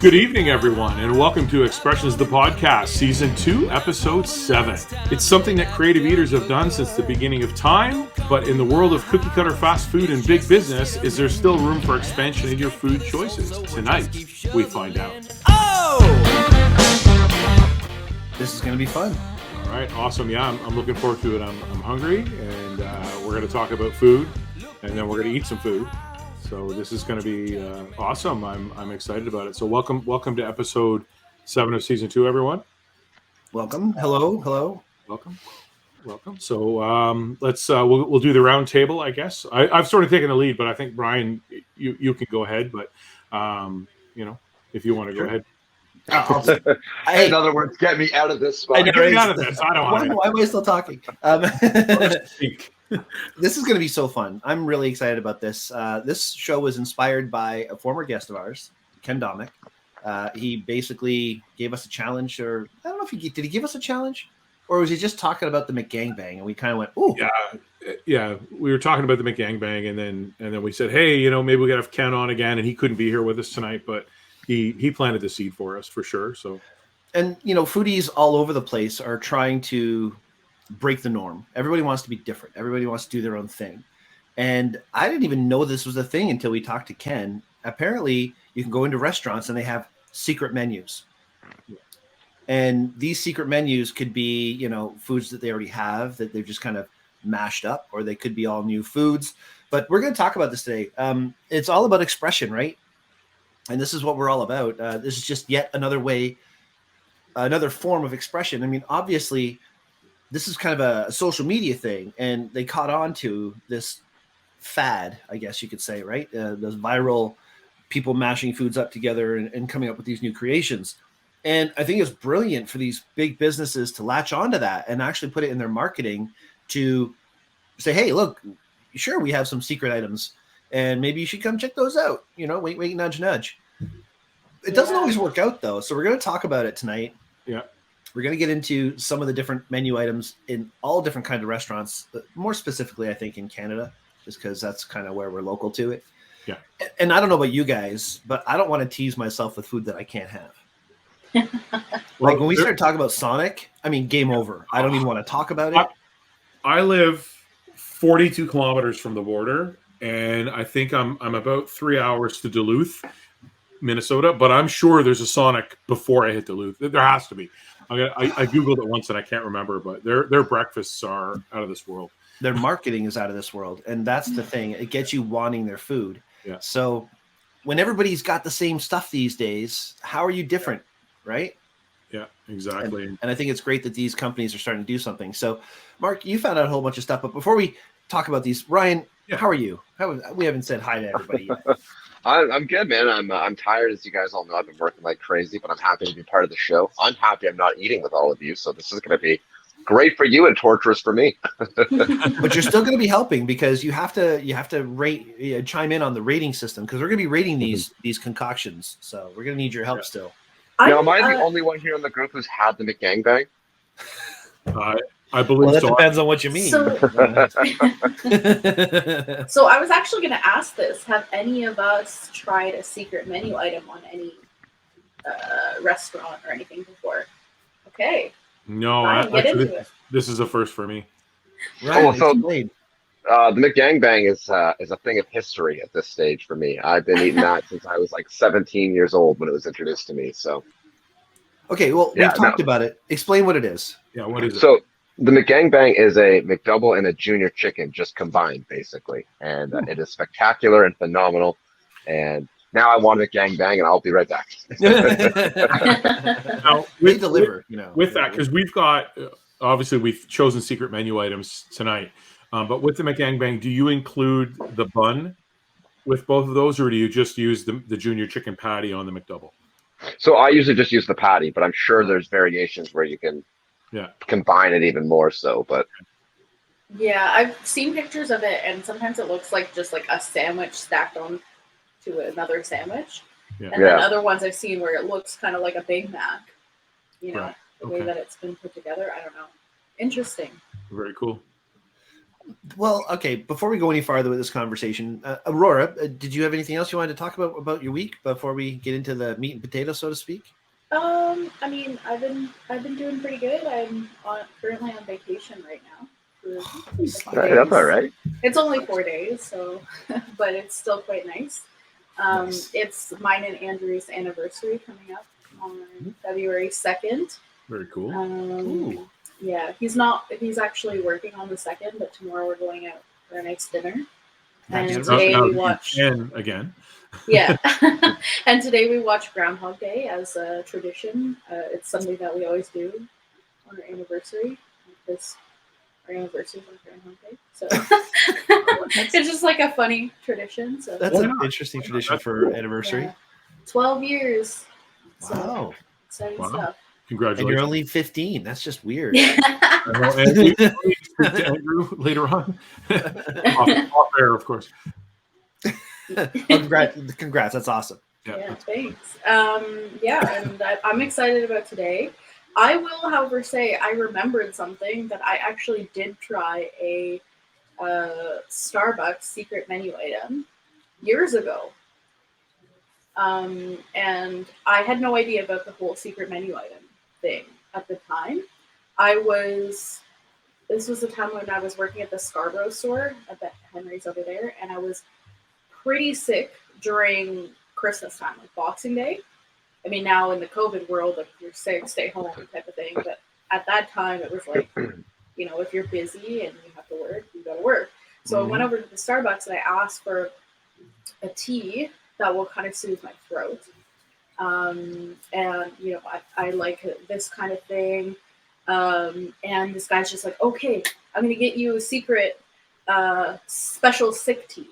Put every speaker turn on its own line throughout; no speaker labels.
Good evening, everyone, and welcome to Expressions the Podcast, Season 2, Episode 7. It's something that creative eaters have done since the beginning of time, but in the world of cookie-cutter fast food and big business, is there still room for expansion in your food choices? Tonight, we find out.
This is going to be fun.
All right, awesome. Yeah, I'm looking forward to it. I'm hungry, and we're going to talk about food, and then we're going to eat some food. So this is going to be awesome. I'm excited about it. So welcome to episode 7 of season 2, everyone.
Welcome. Hello.
Welcome. So let's we'll do the round table, I guess. I've sort of taken the lead, but I think Brian, you can go ahead. But if you want to go ahead.
In other words, get me out of this spot.
Get me out of this. I don't want
Why am I still talking? This is going to be so fun. I'm really excited about this. This show was inspired by a former guest of ours, Ken Domick. He basically gave us a challenge, or I don't know if did he give us a challenge, or was he just talking about the McGangbang, and we kind of went, "Ooh,
yeah." We were talking about the McGangbang, and then we said, "Hey, maybe we got to have Ken on again," and he couldn't be here with us tonight, but he planted the seed for us for sure. So,
and foodies all over the place are trying to break the norm. Everybody wants to be different. Everybody wants to do their own thing. And I didn't even know this was a thing until we talked to Ken. Apparently, you can go into restaurants and they have secret menus. And these secret menus could be, foods that they already have that they've just kind of mashed up, or they could be all new foods. But we're going to talk about this today. It's all about expression, right? And this is what we're all about. This is just yet another form of expression. I mean, obviously, this is kind of a social media thing, and they caught on to this fad, I guess you could say, right? Those viral people mashing foods up together and coming up with these new creations. And I think it's brilliant for these big businesses to latch onto that and actually put it in their marketing to say, hey, look, sure, we have some secret items, and maybe you should come check those out. Wait, nudge, nudge. It doesn't always work out, though. So we're going to talk about it tonight.
Yeah.
We're going to get into some of the different menu items in all different kinds of restaurants, but more specifically, I think, in Canada, just because that's kind of where we're local to it.
Yeah.
And I don't know about you guys, but I don't want to tease myself with food that I can't have. Like when we start talking about Sonic, I mean, game over. I don't even want to talk about it.
I live 42 kilometers from the border, and I think I'm about 3 hours to Duluth, Minnesota, but I'm sure there's a Sonic before I hit Duluth. There has to be. I Googled it once and I can't remember, but their breakfasts are out of this world.
Their marketing is out of this world, and that's the thing. It gets you wanting their food.
Yeah.
So when everybody's got the same stuff these days, how are you different, right?
Yeah, exactly.
And I think it's great that these companies are starting to do something. So, Mark, you found out a whole bunch of stuff, but before we talk about these, Ryan, how are you? We haven't said hi to everybody yet.
I'm good, man. I'm tired, as you guys all know. I've been working like crazy, but I'm happy to be part of the show. I'm happy I'm not eating with all of you, so this is going to be great for you and torturous for me.
But you're still going to be helping, because you have to rate, chime in on the rating system, because we're going to be rating these concoctions. So we're going to need your help still.
Now, am I the only one here in the group who's had the McGangbang?
I believe
that depends on what you mean.
So I was actually going to ask this. Have any of us tried a secret menu item on any restaurant or anything before? Okay.
No, this is a first for me.
Right.
So the McGangbang is a thing of history at this stage for me. I've been eating that since I was like 17 years old when it was introduced to me. So.
Okay, well, we've talked about it. Explain what it is.
Yeah, what is it?
So the McGangbang is a McDouble and a junior chicken just combined, basically. And it is spectacular and phenomenal. And now I want a McGangbang, and I'll be right back.
Now,
we deliver,
with that, because we've got, obviously, we've chosen secret menu items tonight. But with the McGangbang, do you include the bun with both of those, or do you just use the junior chicken patty on the McDouble?
So I usually just use the patty, but I'm sure there's variations where you can combine it even more so. But
yeah, I've seen pictures of it, and sometimes it looks like just like a sandwich stacked on to another sandwich. Yeah. And then other ones I've seen where it looks kind of like a Big Mac, the way that it's been put together. I don't know. Interesting.
Very cool.
Well, okay. Before we go any farther with this conversation, Aurora, did you have anything else you wanted to talk about your week before we get into the meat and potatoes, so to speak?
I mean, I've been doing pretty good. I'm currently on vacation right now.
That's all right.
It's only 4 days, so but it's still quite nice.
Nice.
It's mine and Andrew's anniversary coming up on February 2nd.
Very cool.
Ooh.
Yeah, he's actually working on the 2nd, but tomorrow we're going out for a nice dinner. And today we watch
again.
Yeah. And today we watch Groundhog Day as a tradition. It's something that we always do on our anniversary because our anniversary is on Groundhog Day. So it's just like a funny tradition. So
That's an interesting tradition for anniversary.
Yeah. 12 years. So
Wow.
exciting stuff.
Congratulations.
And you're only 15. That's just weird.
And we speak to Andrew later on. off air, of course.
Congrats. That's awesome.
Yeah, thanks. And I'm excited about today. I will, however, say I remembered something that I actually did try a Starbucks secret menu item years ago. And I had no idea about the whole secret menu item thing at the time. This was the time when I was working at the Scarborough store at the Henry's over there, and I was pretty sick during Christmas time, like Boxing Day. I mean, now in the COVID world, if you're sick, stay home type of thing. But at that time, it was like, if you're busy and you have to work, you go to work. So I went over to the Starbucks and I asked for a tea that will kind of soothe my throat. And, I like this kind of thing. And this guy's just like, okay, I'm going to get you a secret special sick tea.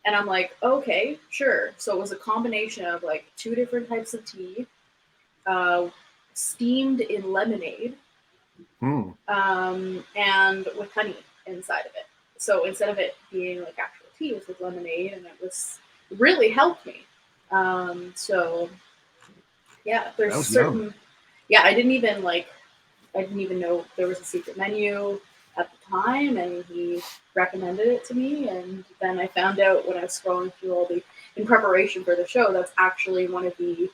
And I'm like, okay, sure. So it was a combination of like 2 different types of tea, steamed in lemonade, and with honey inside of it. So instead of it being like actual tea, it was with lemonade, and it really helped me. There's certain, yum. I didn't even know there was a secret menu at the time, and he recommended it to me, and then I found out when I was scrolling through in preparation for the show, that's actually one of the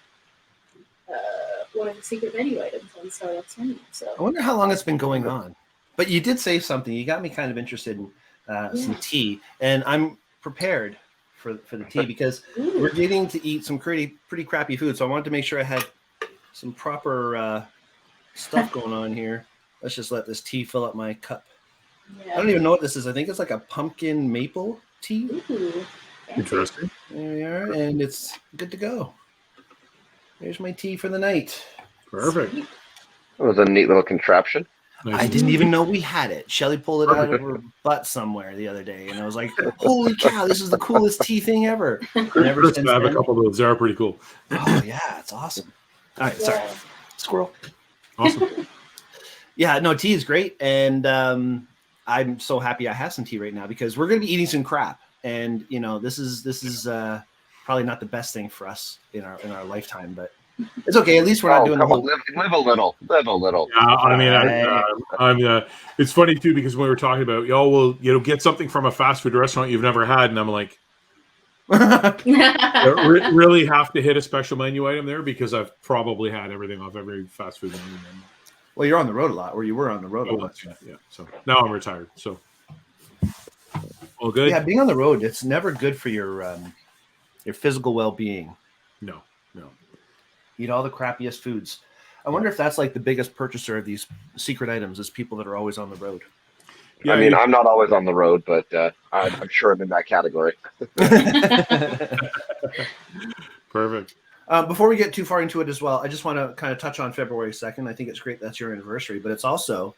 secret menu items on Starbucks menu. So
I wonder how long it's been going on. But you did say something. You got me kind of interested in some tea, and I'm prepared for the tea because we're getting to eat some pretty crappy food. So I wanted to make sure I had some proper stuff going on here. Let's just let this tea fill up my cup. Yeah. I don't even know what this is. I think it's like a pumpkin maple tea.
Ooh,
interesting.
There we are, and it's good to go. There's my tea for the night.
Perfect.
It was a neat little contraption.
Nice. I didn't even know we had it. Shelly pulled it out of her butt somewhere the other day, and I was like, holy cow, this is the coolest tea thing ever.
I have a couple of those. They are pretty cool.
Oh, yeah, it's awesome. All right, sorry. Squirrel.
Awesome.
Yeah, no, tea is great, and I'm so happy I have some tea right now because we're going to be eating some crap, and this is probably not the best thing for us in our lifetime, but it's okay. At least we're not doing the whole.
Live a little.
Yeah, I mean, it's funny too because when we were talking about, get something from a fast food restaurant you've never had, and I'm like, really have to hit a special menu item there because I've probably had everything off every fast food menu.
Well, you're on the road a lot, or you were on the road a lot.
Yeah. So now I'm retired. So, all good.
Yeah, being on the road, it's never good for your physical well-being.
No.
Eat all the crappiest foods. I wonder if that's like the biggest purchaser of these secret items is people that are always on the road.
Yeah, I mean, I'm not always on the road, but I'm sure I'm in that category.
Perfect.
Before we get too far into it as well, I just want to kind of touch on February 2nd. I think it's great that's your anniversary, but it's also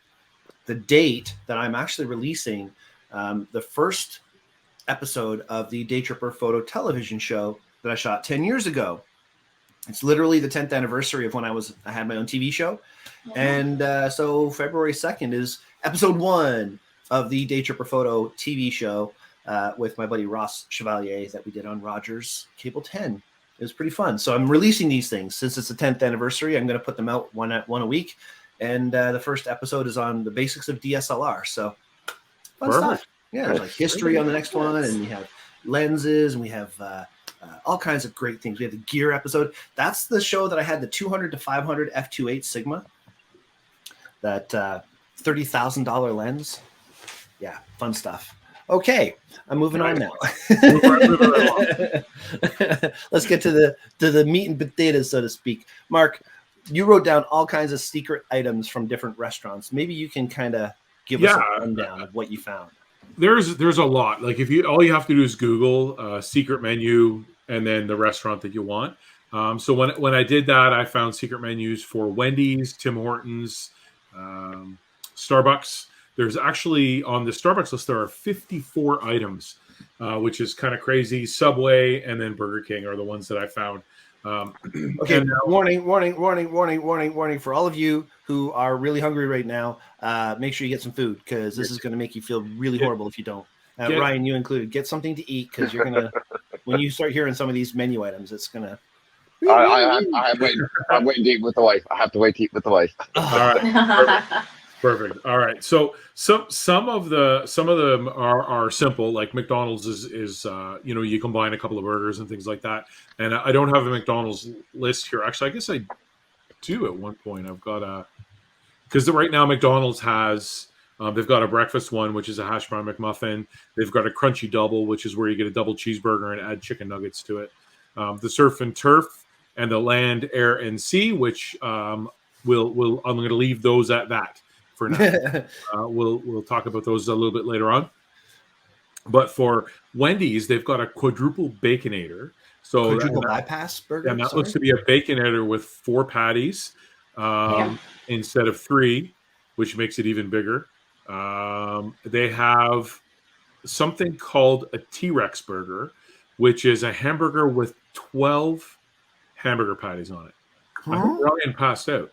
the date that I'm actually releasing the first episode of the Day Tripper photo television show that I shot 10 years ago. It's literally the 10th anniversary of when I had my own TV show. Mm-hmm. And so February 2nd is episode 1 of the Day Tripper photo TV show with my buddy Ross Chevalier that we did on Rogers Cable 10. It was pretty fun. So I'm releasing these things. Since it's the 10th anniversary, I'm going to put them out one a week. And the first episode is on the basics of DSLR. So fun stuff. Yeah, there's like history on the next one, and we have lenses, and we have all kinds of great things. We have the gear episode. That's the show that I had the 200 to 500 f2.8 Sigma, that $30,000 lens. Yeah, fun stuff. Okay, I'm moving on now. Let's get to the meat and potatoes, so to speak. Mark, you wrote down all kinds of secret items from different restaurants. Maybe you can kind of give us a rundown of what you found.
There's a lot. Like all you have to do is Google secret menu and then the restaurant that you want. So when I did that, I found secret menus for Wendy's, Tim Hortons, Starbucks. There's actually on the Starbucks list, there are 54 items, which is kind of crazy. Subway and then Burger King are the ones that I found.
Okay, warning for all of you who are really hungry right now. Make sure you get some food, because this is going to make you feel really horrible if you don't. Ryan, you included. Get something to eat, because you're going to, when you start hearing some of these menu items, it's going to.
I'm waiting to eat with the wife. I have to wait to eat with the wife.
All right. Perfect. All right. So some of them are simple. Like McDonald's is you combine a couple of burgers and things like that. And I don't have a McDonald's list here. Actually, I guess I do at one point. I've got because right now McDonald's has they've got a breakfast one, which is a hash brown McMuffin. They've got a crunchy double, which is where you get a double cheeseburger and add chicken nuggets to it. The surf and turf and the land, air, and sea, which I'm going to leave those at that. For now. We'll talk about those a little bit later on. But for Wendy's, they've got a quadruple baconator. So
quadruple bypass burger.
And that looks to be a baconator with 4 patties instead of 3, which makes it even bigger. They have something called a T-Rex burger, which is a hamburger with 12 hamburger patties on it. I think Ryan passed out.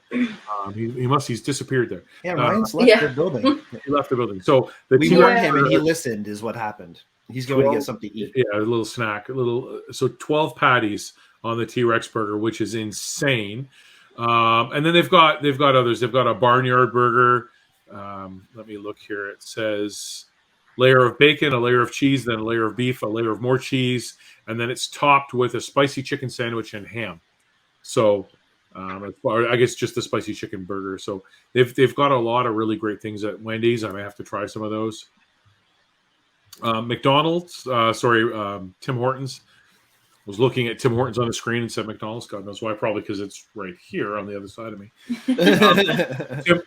He's disappeared there.
Yeah, Ryan's left the building.
He left the building. So
we warned him, and he listened. Is what happened. He's going to get something to eat.
Yeah, a little snack, So 12 patties on the T-Rex burger, which is insane. And then they've got others. They've got a Barnyard Burger. Let me look here. It says layer of bacon, a layer of cheese, then a layer of beef, a layer of more cheese, and then it's topped with a spicy chicken sandwich and ham. So. I guess just the spicy chicken burger. So they've got a lot of really great things at Wendy's. I may have to try some of those. McDonald's, Tim Hortons. I was looking at Tim Hortons on the screen and said McDonald's. God knows why. Probably because it's right here on the other side of me.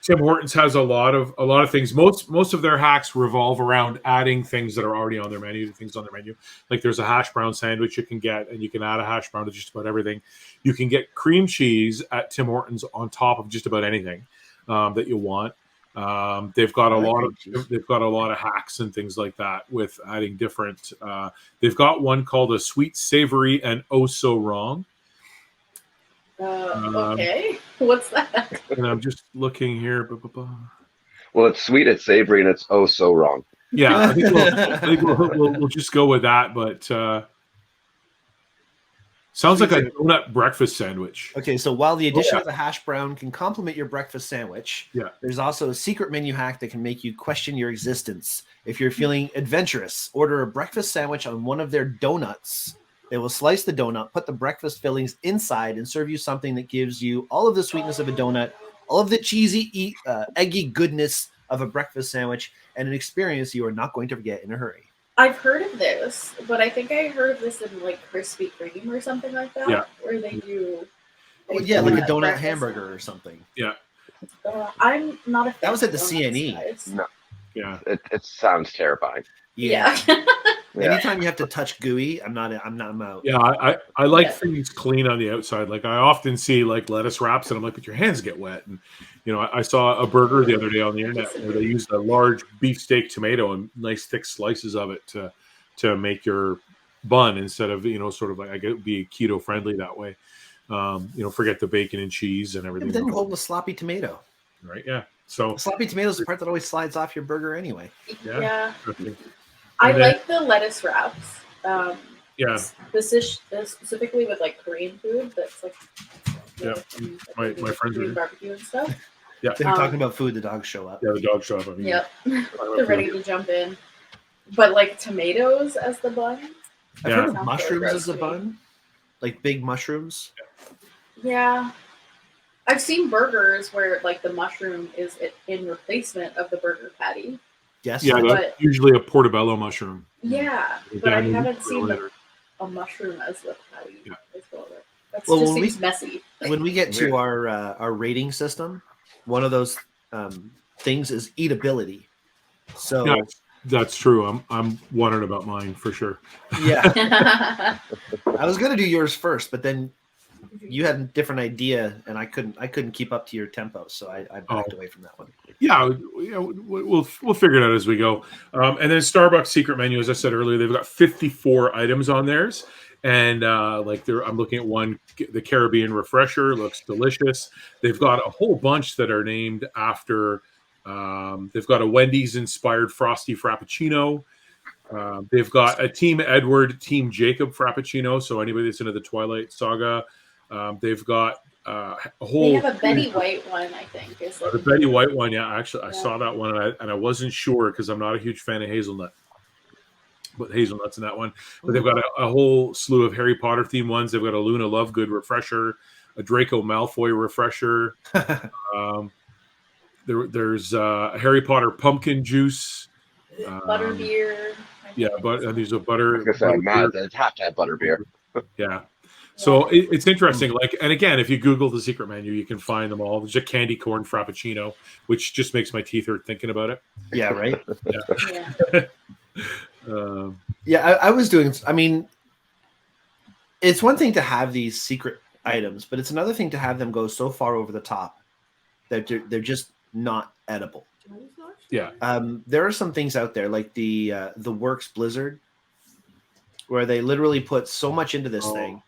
Tim Hortons has a lot of things. Most of their hacks revolve around adding things that are already on their menu to things on their menu. Like there's a hash brown sandwich you can get, and you can add a hash brown to just about everything. You can get cream cheese at Tim Hortons on top of just about anything that you want. They've got a lot of hacks and things like that with adding different. They've got one called a sweet, savory, and oh so wrong.
Okay, what's that?
And I'm just looking here.
Well, it's sweet, it's savory, and it's oh so wrong.
Yeah, I think we'll just go with that. But sounds like a donut breakfast sandwich.
Okay, so while the addition of the hash brown can complement your breakfast sandwich, there's also a secret menu hack that can make you question your existence. If you're feeling adventurous, order a breakfast sandwich on one of their donuts. They will slice the donut, put the breakfast fillings inside, and serve you something that gives you all of the sweetness of a donut, all of the cheesy, eggy goodness of a breakfast sandwich, and an experience you are not going to forget in a hurry.
I've heard of this, but I think I heard of this in like Krispy Kreme or something like that, where they do.
Like a donut hamburger or something.
Yeah.
I'm not a fan.
That was at the CNE.
Guys.
No.
Yeah.
It sounds terrifying.
Yeah.
Anytime you have to touch gooey, I'm not out.
Yeah, I like things clean on the outside. Like I often see like lettuce wraps, and I'm like, but your hands get wet. And I saw a burger the other day on the internet where they used a large beefsteak tomato and nice thick slices of it to make your bun instead of sort of like I get be keto friendly that way. Forget the bacon and cheese and everything.
But then you're holding a sloppy tomato,
right? Yeah. So
sloppy tomato is the part that always slides off your burger anyway.
Yeah. I like the lettuce wraps. Specifically with like Korean food. That's like
my friends are
barbecue and stuff.
Yeah,
they're talking about food. The dogs show up.
Yeah, the dogs show up.
They're ready to jump in. But like tomatoes as the bun?
I've
Yeah.
heard of
Sounds
mushrooms
really
as a
gross to me.
bun, like big mushrooms.
Yeah. I've seen burgers where like the mushroom is in replacement of the burger patty.
Yes.
Yeah,
But-
that's usually a portobello mushroom.
Yeah,
Yeah,
but I
maybe
haven't
grill
seen
it or-
a mushroom as the patty
Yeah.
as well. That
Well,
just
when we-
seems messy.
When we get to our rating system, one of those things is eatability. So
Yeah, that's true. I'm wondering about mine for sure.
yeah, I was gonna do yours first, but then you had a different idea, and I couldn't keep up to your tempo, so I backed away from that one.
Yeah, we'll figure it out as we go. And then Starbucks secret menu, as I said earlier, they've got 54 items on theirs, and I'm looking at one, the Caribbean Refresher looks delicious. They've got a whole bunch that are named after. They've got a Wendy's inspired Frosty Frappuccino. They've got a Team Edward, Team Jacob Frappuccino. So anybody that's into the Twilight Saga, they've got a whole.
They have a Betty White one, I think. Is
The Betty White one, yeah. Actually, I saw that one, and I wasn't sure because I'm not a huge fan of hazelnut, but hazelnuts in that one. But they've got a whole slew of Harry Potter themed ones. They've got a Luna Lovegood refresher, a Draco Malfoy refresher. There's a Harry Potter pumpkin juice.
butterbeer.
Yeah, but there's a butter.
Like I said, Matt, it's have to have butterbeer.
Yeah. So it's interesting. Like, and again, if you Google the secret menu, you can find them all. There's a candy corn frappuccino, which just makes my teeth hurt thinking about it.
Yeah, right.
Yeah.
Yeah, I was doing. I mean, it's one thing to have these secret items, but it's another thing to have them go so far over the top that they're just not edible.
Yeah.
There are some things out there like the Works Blizzard, where they literally put so much into this thing.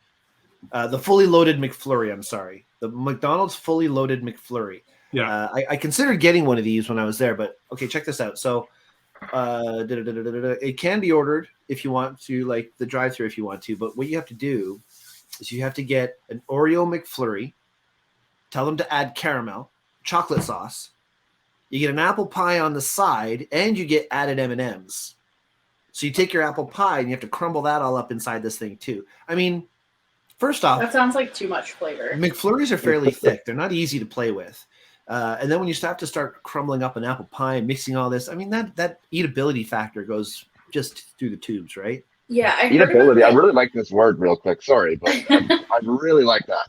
The fully loaded McFlurry. I'm sorry, the McDonald's fully loaded McFlurry.
Yeah.
I considered getting one of these when I was there, but okay, check this out. So, it can be ordered if you want to, like the drive-thru if you want to. But what you have to do is you have to get an Oreo McFlurry. Tell them to add caramel, chocolate sauce. You get an apple pie on the side, and you get added M&Ms. So you take your apple pie and you have to crumble that all up inside this thing too. I mean, first off,
That sounds like too much flavor.
McFlurries are fairly thick. They're not easy to play with. And then when you have to start crumbling up an apple pie and mixing all this, I mean, that eatability factor goes just through the tubes, right?
Yeah, I heard
Eatability.
about
I really like this word real quick. Sorry, but I really like that.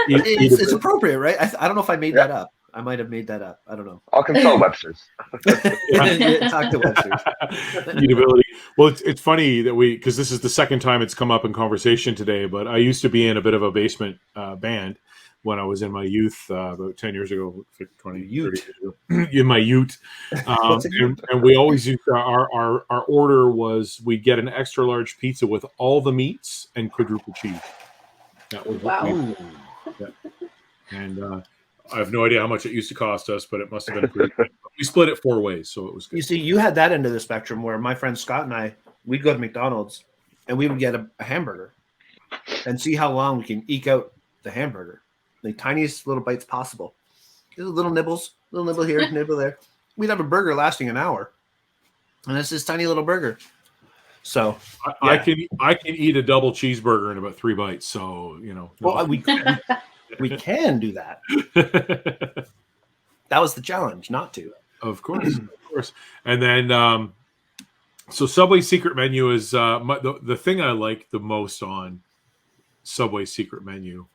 It's appropriate, right? I don't know if I made that up. I might have made that up. I don't know.
I'll consult Webster's.
Talk to Webster's.
Eatability. Well, it's funny that because this is the second time it's come up in conversation today, but I used to be in a bit of a basement band when I was in my youth, about 10 years ago, 20, 30 years ago, in my ute. And we always used our order was we'd get an extra large pizza with all the meats and quadruple cheese. That was what
Wow.
And I have no idea how much it used to cost us, but it must have been pretty good. We split it 4 ways, so it was good.
You see, you had that end of the spectrum where my friend Scott and I, we'd go to McDonald's and we would get a hamburger and see how long we can eke out the hamburger. The tiniest little bites possible. Just little nibbles, little nibble here, nibble there. We'd have a burger lasting an hour. And it's this tiny little burger. So
I can eat a double cheeseburger in about 3 bites, so
well, we can do that. That was the challenge, not to.
Of course. And then, so Subway's secret menu is the thing I like the most on Subway's secret menu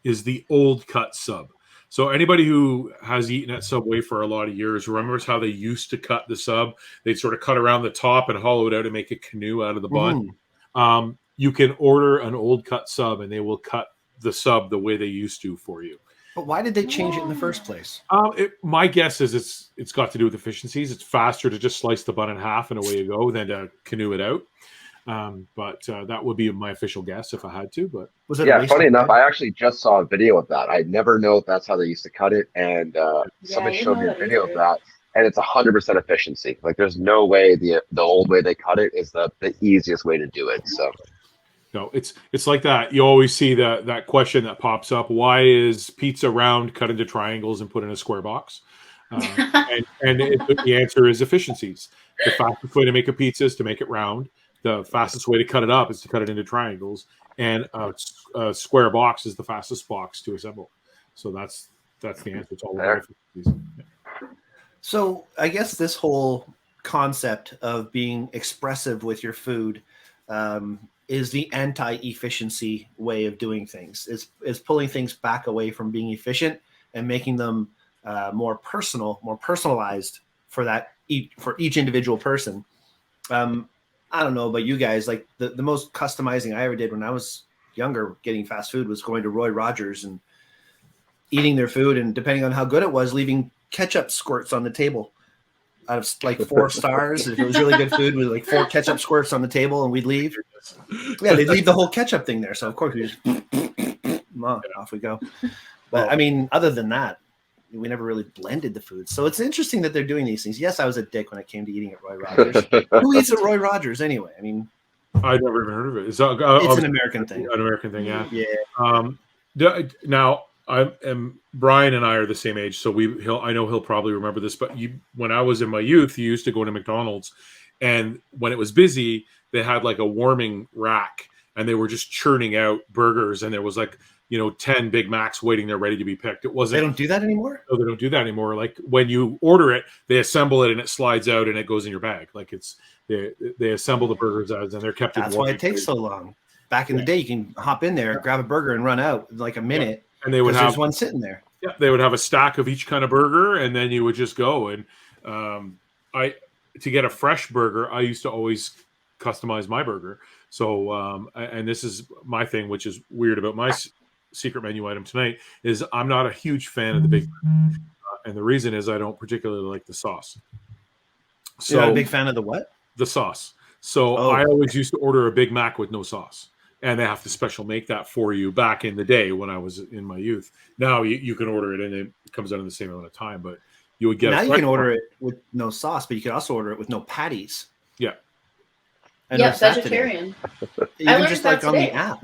is the old cut sub. So anybody who has eaten at Subway for a lot of years remembers how they used to cut the sub. They'd sort of cut around the top and hollow it out and make a canoe out of the bun. You can order an old cut sub and they will cut the sub the way they used to for you.
But why did they change it in the first place?
My guess is it's got to do with efficiencies. It's faster to just slice the bun in half and away you go than to canoe it out. But that would be my official guess if I had to. But
Was it
Funny enough, I actually just saw a video of that. I never know if that's how they used to cut it, and somebody showed me a video of that, and it's 100% efficiency. Like, there's no way the old way they cut it is the easiest way to do it. So.
No, it's like that. You always see that question that pops up. Why is pizza round cut into triangles and put in a square box? The answer is efficiencies. The fastest way to make a pizza is to make it round. The fastest way to cut it up is to cut it into triangles, and a square box is the fastest box to assemble. So that's the answer. It's all about efficiencies. Yeah.
So I guess this whole concept of being expressive with your food is the anti-efficiency way of doing things. Is pulling things back away from being efficient and making them more personal, more personalized for each individual person. I don't know about you guys. Like the most customizing I ever did when I was younger, getting fast food, was going to Roy Rogers and eating their food, and depending on how good it was, leaving ketchup squirts on the table. Out of like 4 stars, if it was really good food, with like 4 ketchup squirts on the table, and we'd leave. Yeah, they'd leave the whole ketchup thing there. So of course we just off we go. But I mean, other than that, we never really blended the food. So it's interesting that they're doing these things. Yes, I was a dick when it came to eating at Roy Rogers. Who eats at Roy Rogers anyway? I mean,
I've never even heard of it. It's
an American thing.
An American thing, yeah.
Yeah.
Now, Brian and I are the same age, so I know he'll probably remember this. But when I was in my youth, you used to go to McDonald's, and when it was busy, they had like a warming rack, and they were just churning out burgers, and there was like 10 Big Macs waiting there ready to be picked. It wasn't.
They don't do that anymore?
No, they don't do that anymore. Like when you order it, they assemble it and it slides out and it goes in your bag. Like they assemble the burgers as, and they're kept.
That's why it takes so long. Back in the day, you can hop in there, grab a burger, and run out in like a minute.
Yeah. And they would have
there's one sitting there.
Yeah, they would have a stack of each kind of burger, and then you would just go. And to get a fresh burger, I used to always customize my burger. So and this is my thing, which is weird about my secret menu item tonight, is I'm not a huge fan of the Big Mac, and the reason is I don't particularly like the sauce. So
you're not a big fan of the what?
The sauce. So I always used to order a Big Mac with no sauce, and they have to special make that for you. Back in the day when I was in my youth, now you can order it and it comes out in the same amount of time. But you would get
now you can order it with no sauce, but you can also order it with no patties.
Yeah,
and
no vegetarian.
Even just like on the app,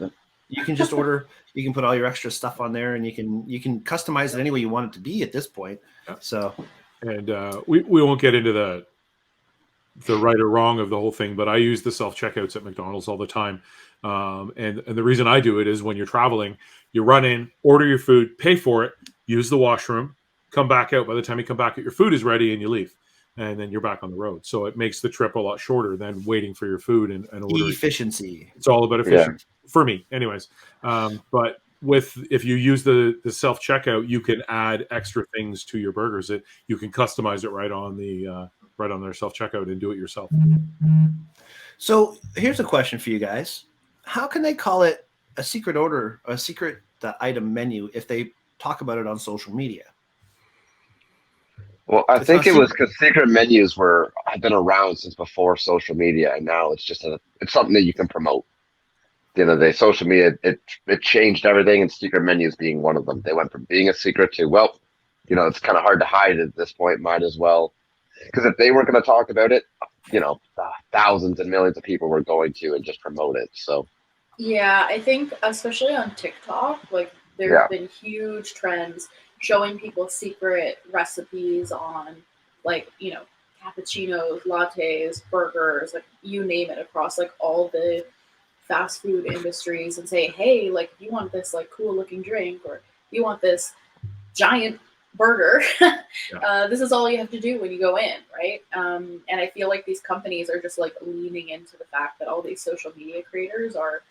you can just order. You can put all your extra stuff on there, and you can customize it any way you want it to be at this point. Yeah. So,
and we won't get into the right or wrong of the whole thing, but I use the self-checkouts at McDonald's all the time. And the reason I do it is when you're traveling, you run in, order your food, pay for it, use the washroom, come back out. By the time you come back, your food is ready and you leave. And then you're back on the road. So it makes the trip a lot shorter than waiting for your food and ordering.
Efficiency.
It's all about efficiency for me anyways. But if you use the self-checkout, you can add extra things to your burgers. You can customize it right on their self-checkout and do it yourself.
So here's a question for you guys. How can they call it a secret order, a secret item menu if they talk about it on social media?
Well, I think it was because secret menus have been around since before social media, and now it's just it's something that you can promote. At the end of the day, social media it changed everything, and secret menus being one of them. They went from being a secret to it's kind of hard to hide at this point. Might as well, because if they weren't going to talk about it, thousands and millions of people were going to and just promote it. So
yeah, I think especially on TikTok, like there's been huge trends showing people secret recipes on cappuccinos, lattes, burgers, like you name it, across like all the fast food industries, and say, hey, like if you want this like cool looking drink, or you want this giant burger, this is all you have to do when you go in, right? And I feel like these companies are just like leaning into the fact that all these social media creators are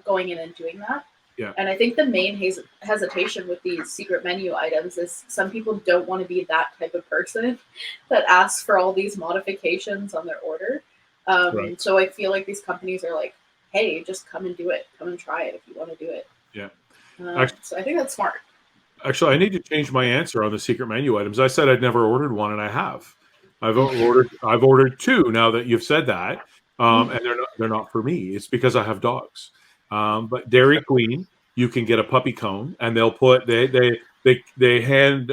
going in and doing that.
Yeah.
And I think the main hesitation with these secret menu items is some people don't want to be that type of person that asks for all these modifications on their order. Right. So I feel like these companies are like, hey, just come and do it. Come and try it if you want to do it.
Yeah.
So I think that's smart.
Actually, I need to change my answer on the secret menu items. I said I'd never ordered one, and I have. I've ordered 2 now that you've said that, and they're not for me. It's because I have dogs. But Dairy Queen, you can get a puppy cone, and they'll put they hand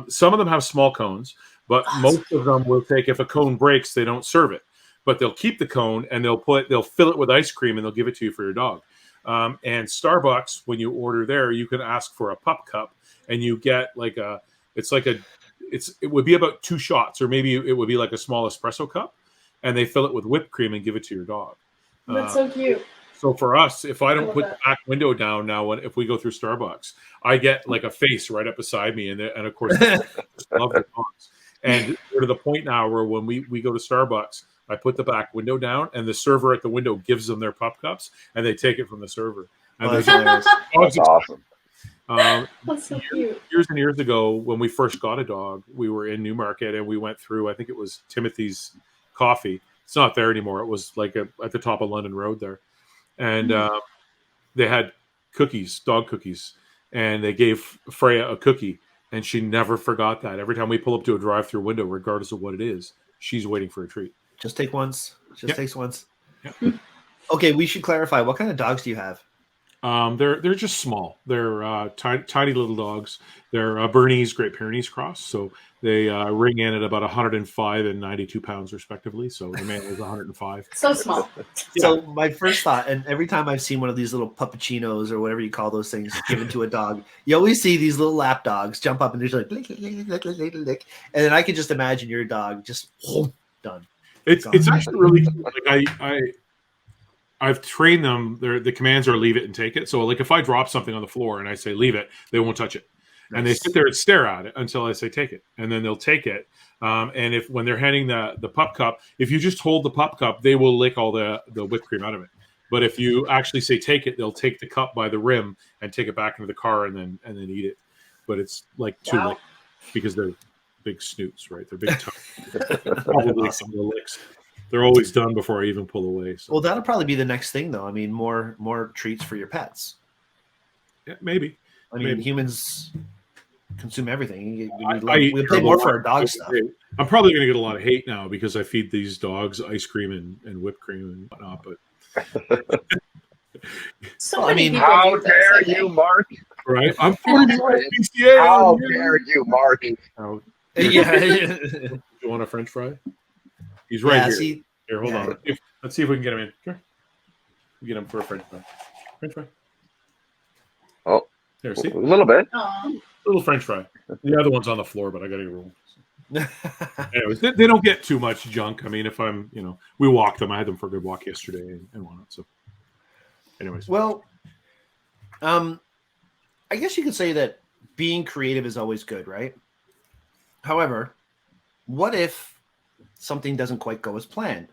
some of them have small cones, but most of them will take, if a cone breaks, they don't serve it, but they'll keep the cone and they'll fill it with ice cream and they'll give it to you for your dog. And Starbucks, when you order there, you can ask for a pup cup, and you get like a It's like it would be about 2 shots, or maybe it would be like a small espresso cup, and they fill it with whipped cream and give it to your dog.
That's so cute.
So for us, if I don't
love
put
that.
the back window down now, if we go through Starbucks, I get like a face right up beside me, and of course, I just love the dogs. And we're to the point now where when we go to Starbucks, I put the back window down, and the server at the window gives them their pup cups, and they take it from the server. And
That's hilarious.
That's awesome.
That's so cute.
Years and years ago, when we first got a dog, we were in Newmarket, and we went through, I think it was Timothy's Coffee. It's not there anymore. It was like at the top of London Road there. And they had cookies, dog cookies, and they gave Freya a cookie, and she never forgot that. Every time we pull up to a drive-through window, regardless of what it is, she's waiting for a treat.
Just take once. Takes once.
Yep.
Okay, we should clarify. What kind of dogs do you have?
They're just small. They're tiny little dogs. They're Bernese Great Pyrenees cross, so they ring in at about 105 and 92 pounds respectively. So the male is 105.
So small.
So my first thought, and every time I've seen one of these little puppuccinos or whatever you call those things given to a dog, you always see these little lap dogs jump up and they're just like lick, lick, lick, lick, lick, lick. And then I can just imagine your dog just done.
It's actually really cool. Like I've trained them. The commands are leave it and take it. So like if I drop something on the floor and I say leave it, they won't touch it. Nice. And they sit there and stare at it until I say take it, and then they'll take it. And when they're handing the pup cup, if you just hold the pup cup, they will lick all the whipped cream out of it. But if you actually say take it, they'll take the cup by the rim and take it back into the car and then eat it. But it's like too late because they're big snoots, right? They're big tongues. Probably some of the licks. They're always done before I even pull away. So.
Well, that'll probably be the next thing, though. I mean, more treats for your pets.
Yeah, maybe.
I mean, humans consume everything.
We
pay more for our dog stuff.
I'm probably going to get a lot of hate now because I feed these dogs ice cream and whipped cream and whatnot. But
so many people
how
do this,
dare you, Mark?
Right? I'm 41 PCA.
How dare you, Mark?
Oh.
Yeah.
You want a French fry? He's right here.
See,
here, hold on. Let's see if we can get him in. Sure. We get him for a French fry. French fry.
Oh,
there. See,
a little bit.
Aww.
Little French fry. The other one's on the floor, but I got to roll. Anyways, they don't get too much junk. I mean, if I'm, we walk them. I had them for a good walk yesterday and whatnot. So, anyways.
Well, I guess you could say that being creative is always good, right? However, what if something doesn't quite go as planned?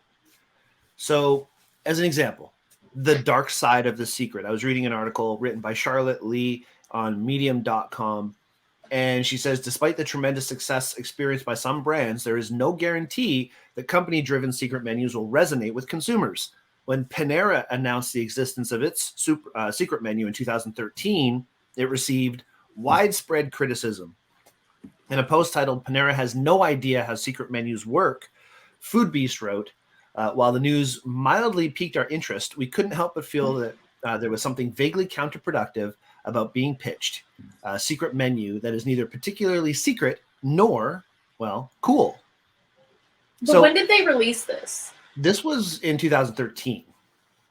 So, as an example, the dark side of the secret. I was reading an article written by Charlotte Lee on medium.com, and she says, despite the tremendous success experienced by some brands, there is no guarantee that company-driven secret menus will resonate with consumers. When Panera announced the existence of its secret menu in 2013, it received widespread criticism. In a post titled, "Panera has no idea how secret menus work," Food Beast wrote, while the news mildly piqued our interest, we couldn't help but feel that there was something vaguely counterproductive about being pitched a secret menu that is neither particularly secret nor, well, cool.
But when did they release this?
This was in 2013.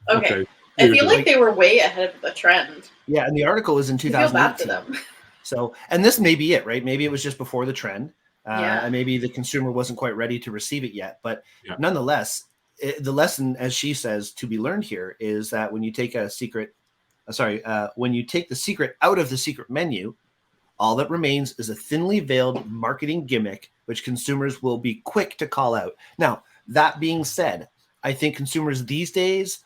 Okay. I feel like they were way ahead of the trend.
Yeah, and the article was in 2018.
I feel bad for them.
So, and this may be it, right? Maybe it was just before the trend. And maybe the consumer wasn't quite ready to receive it yet. But nonetheless, the lesson, as she says, to be learned here is that when you take when you take the secret out of the secret menu, all that remains is a thinly veiled marketing gimmick, which consumers will be quick to call out. Now, that being said, I think consumers these days,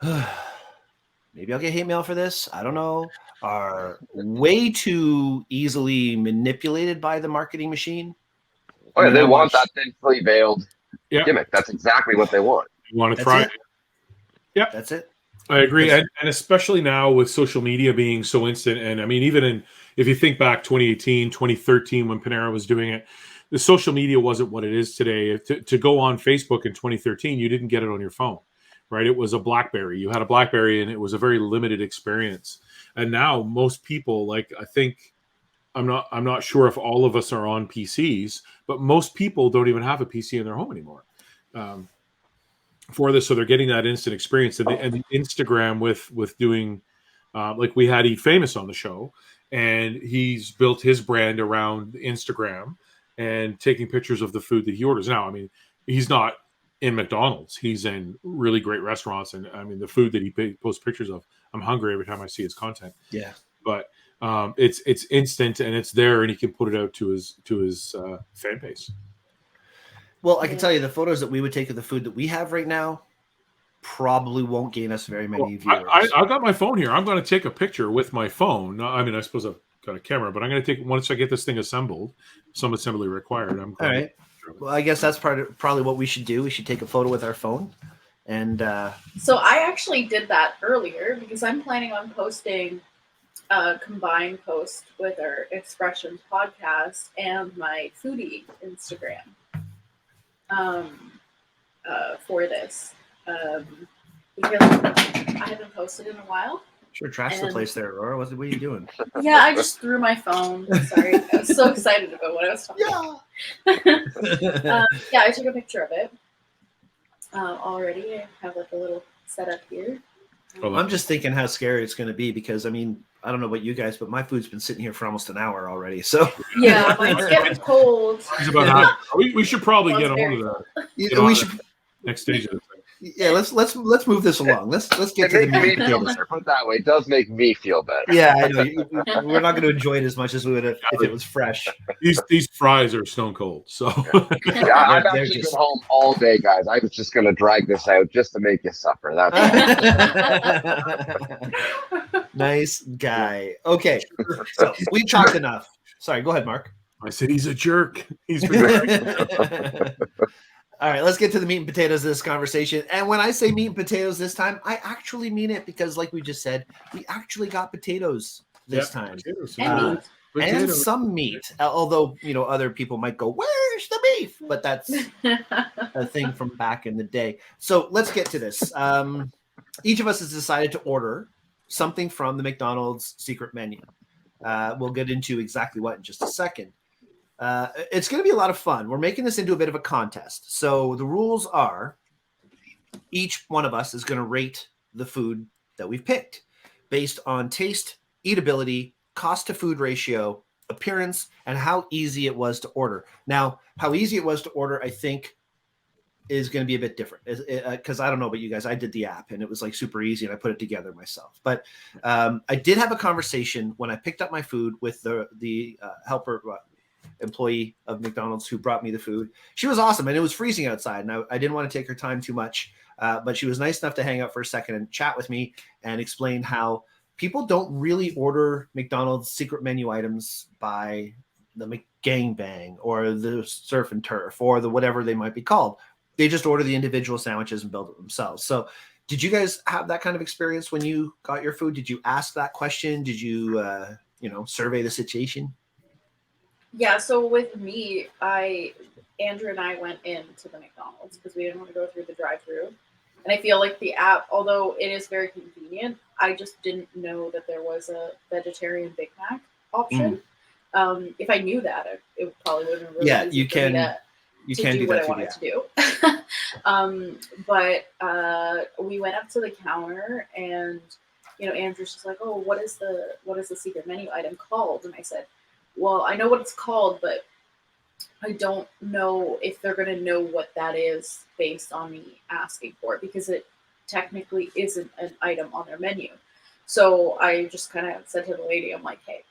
maybe I'll get hate mail for this, I don't know, are way too easily manipulated by the marketing machine.
Oh, yeah, they want that thinly veiled gimmick. That's exactly what they want.
You want to try it? Yeah,
that's it.
I agree, and especially now with social media being so instant, and I mean, even if you think back 2018, 2013, when Panera was doing it, the social media wasn't what it is today. To go on Facebook in 2013, you didn't get it on your phone, right? It was a BlackBerry. You had a BlackBerry, and it was a very limited experience. And now most people, like, I think, I'm not sure if all of us are on PCs, but most people don't even have a PC in their home anymore. For this, so they're getting that instant experience, and the Instagram with doing like we had Eat Famous on the show, and he's built his brand around Instagram and taking pictures of the food that he orders. Now, I mean, he's not in McDonald's. He's in really great restaurants, and I mean, the food that he posts pictures of, I'm hungry every time I see his content.
Yeah,
but it's instant and it's there, and he can put it out to his fan base.
Well, I can tell you the photos that we would take of the food that we have right now probably won't gain us very many viewers.
I've got my phone here. I'm going to take a picture with my phone. I mean, I suppose I've got a camera, but I'm going to take, once I get this thing assembled, some assembly required.
All right. Well, I guess that's probably what we should do. We should take a photo with our phone. And
so I actually did that earlier because I'm planning on posting a combined post with our Expressions podcast and my foodie Instagram for this. Because I haven't posted in a while.
Sure, trash the place there, Aurora. What are you doing?
Yeah, I just threw my phone. Sorry, I was so excited about what I was talking about. Yeah, I took a picture of it already. I have like a little setup here.
I'm just thinking how scary it's going to be because, I mean, I don't know about you guys, but my food's been sitting here for almost an hour already. So
yeah, mine's getting cold.
We should probably get on to that.
We should
next stage of the thing.
Yeah, let's move this along. Let's get to the meat and potatoes.
Put it that way, it does make me feel better.
Yeah, I know. We're not going to enjoy it as much as we would if it was fresh.
These fries are stone cold. So
yeah, I've actually been home all day, guys. I was just going to drag this out just to make you suffer. That's
nice guy. Okay, so we've talked enough. Sorry, go ahead, Mark.
I said he's a jerk. He's
All right, let's get to the meat and potatoes of this conversation. And when I say meat and potatoes this time, I actually mean it because, like we just said, we actually got potatoes this time.
Potatoes.
And some meat. Although, you know, other people might go, where's the beef? But that's a thing from back in the day. So let's get to this. Each of us has decided to order something from the McDonald's secret menu. We'll get into exactly what in just a second. It's going to be a lot of fun. We're making this into a bit of a contest. So the rules are each one of us is going to rate the food that we've picked based on taste, eatability, cost to food ratio, appearance, and how easy it was to order. Now, how easy it was to order, I think, is going to be a bit different because I don't know about you guys. I did the app and it was like super easy and I put it together myself. But I did have a conversation when I picked up my food with the helper employee of McDonald's who brought me the food. She was awesome and it was freezing outside and I didn't want to take her time too much, but she was nice enough to hang out for a second and chat with me and explain how people don't really order McDonald's secret menu items by the McGangbang or the Surf and Turf or the whatever they might be called. They just order the individual sandwiches and build it themselves. So did you guys have that kind of experience when you got your food? Did you ask that question? Did you, survey the situation?
Yeah, so with me, Andrew and I went into the McDonald's because we didn't want to go through the drive-thru. And I feel like the app, although it is very convenient, I just didn't know that there was a vegetarian Big Mac option. If I knew that, it probably would have been really easy for me to do what I wanted to do. But we went up to the counter and, Andrew's just like, oh, what is the secret menu item called? And I said, well, I know what it's called, but I don't know if they're going to know what that is based on me asking for it because it technically isn't an item on their menu. So I just kind of said to the lady, I'm like, hey,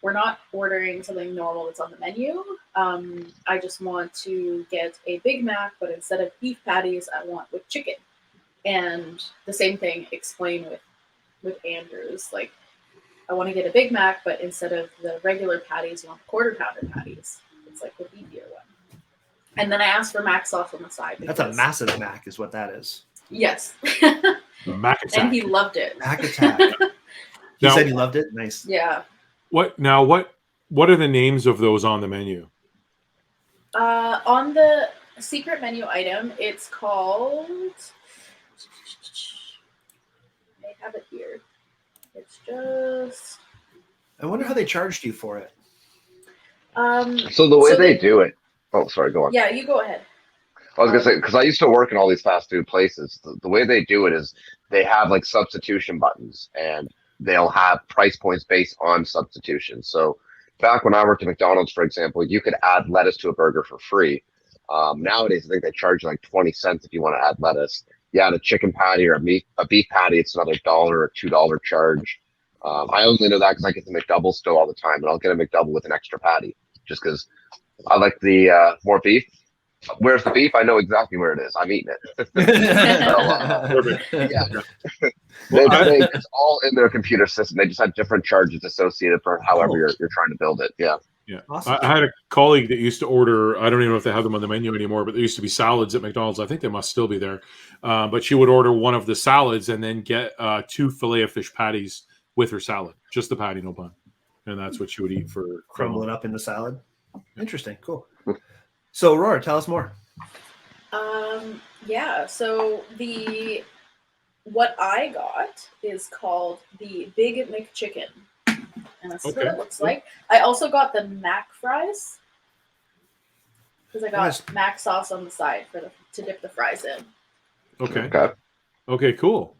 we're not ordering something normal that's on the menu. I just want to get a Big Mac, but instead of beef patties, I want with chicken. And the same thing explained with Andrew's, like, I want to get a Big Mac, but instead of the regular patties, you want the quarter pounder patties. It's like the beefier one. And then I asked for Mac sauce on the side.
That's a massive Mac is what that is.
Yes.
Mac attack.
And he loved it.
Mac attack. He said he loved it? Nice.
Yeah.
What are the names of those on the menu?
On the secret menu item, it's called... I have it here. It's just...
I wonder how they charged you for it.
So the way they do it... Oh, sorry, go on.
Yeah, you go ahead.
I was going to say, because I used to work in all these fast food places, the way they do it is they have like substitution buttons. And they'll have price points based on substitution. So back when I worked at McDonald's, for example, you could add lettuce to a burger for free. Nowadays, I think they charge you like 20 cents if you want to add lettuce. You add a chicken patty or a beef patty, it's another $1 or $2 charge. I only know that because I get the McDouble still all the time, and I'll get a McDouble with an extra patty just because I like the more beef. Where's the beef? I know exactly where it is. I'm eating it. It's all in their computer system. They just have different charges associated for however you're trying to build it. Yeah.
Yeah.
Awesome.
I had a colleague that used to order, I don't even know if they have them on the menu anymore, but there used to be salads at McDonald's. I think they must still be there. But she would order one of the salads and then get 2 filet of fish patties with her salad. Just the patty, no bun. And that's what she would eat for.
Crumble it up in the salad. Interesting. Cool. So, Aurora, tell us more.
Yeah, so what I got is called the Big McChicken. And that's what it looks like. I also got the Mac fries. Because I got Mac sauce on the side to dip the fries in.
Okay, cool.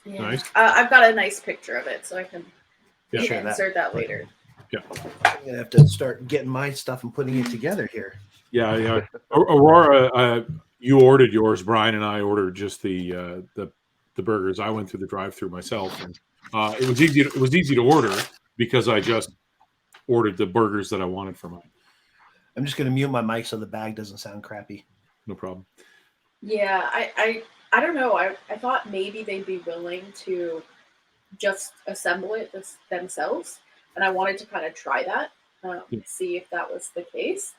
Yeah.
Nice.
I've got a nice picture of it, so I can insert that later.
Yeah. I'm going to have to start getting my stuff and putting it together here.
Yeah. Aurora, you ordered yours. Brian and I ordered just the burgers. I went through the drive-through myself, and it was easy. It was easy to order because I just ordered the burgers that I wanted for mine.
I'm just going to mute my mic so the bag doesn't sound crappy.
No problem.
Yeah, I don't know. I thought maybe they'd be willing to just assemble it themselves, and I wanted to kind of try that, see if that was the case.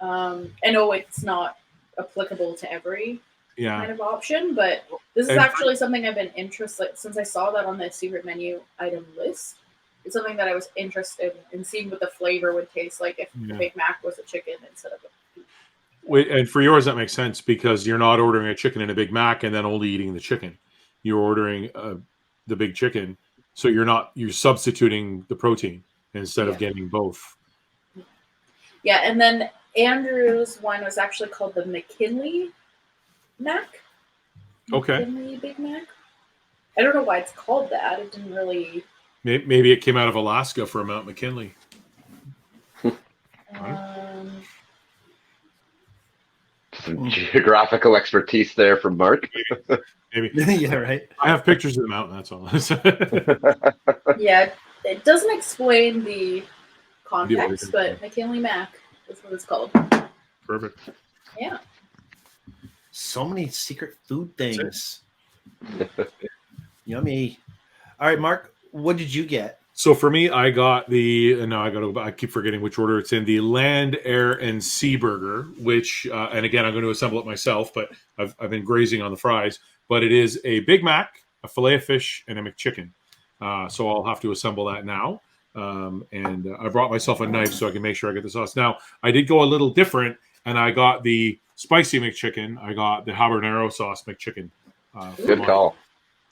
I know it's not applicable to every kind of option, but this is actually something I've been interested since I saw that on the secret menu item list. It's something that I was interested in seeing what the flavor would taste like if the Big Mac was a chicken instead of a beef.
Wait, and for yours that makes sense because you're not ordering a chicken and a Big Mac and then only eating the chicken. You're ordering the big chicken, so you're substituting the protein instead of getting both.
Yeah, and then Andrew's one was actually called the McKinley Mac. McKinley Big Mac. I don't know why it's called that. It didn't really.
Maybe it came out of Alaska for Mount McKinley.
Some geographical expertise there from Mark.
Maybe.
Yeah, right.
I have pictures of the mountain. That's all.
Yeah, it doesn't explain the context, but McKinley Mac is what it's called.
Perfect.
Yeah.
So many secret food things. Yummy. All right, Mark, what did you get?
So for me, I got I keep forgetting which order it's in, the Land, Air, and Sea Burger, which, and again, I'm going to assemble it myself, but I've been grazing on the fries, but it is a Big Mac, a filet of fish, and a McChicken. So I'll have to assemble that now. And I brought myself a knife so I can make sure I get the sauce. Now, I did go a little different, and I got the spicy McChicken. I got the habanero sauce McChicken.
Good call.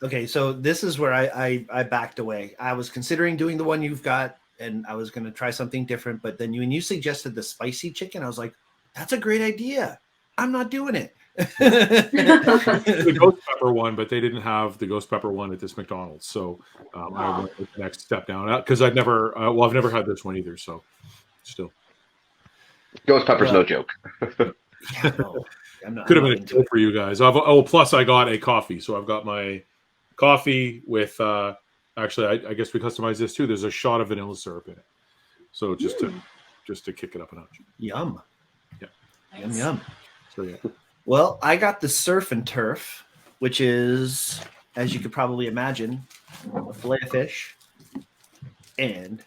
Okay, so this is where I backed away. I was considering doing the one you've got, and I was going to try something different. But then when you suggested the spicy chicken, I was like, that's a great idea. I'm not doing it.
The ghost pepper one, but they didn't have the ghost pepper one at this McDonald's. So I went with the next step down because I've never had this one either. So still.
Ghost pepper's no joke.
Yeah, no,
could have been a joke for you guys. Plus I got a coffee. So I've got my coffee with actually I guess we customize this too. There's a shot of vanilla syrup in it. So just to kick it up a notch.
Yum.
Yeah.
Nice. Yum.
So yeah.
Well, I got the surf and turf, which is, as you could probably imagine, a fillet of fish and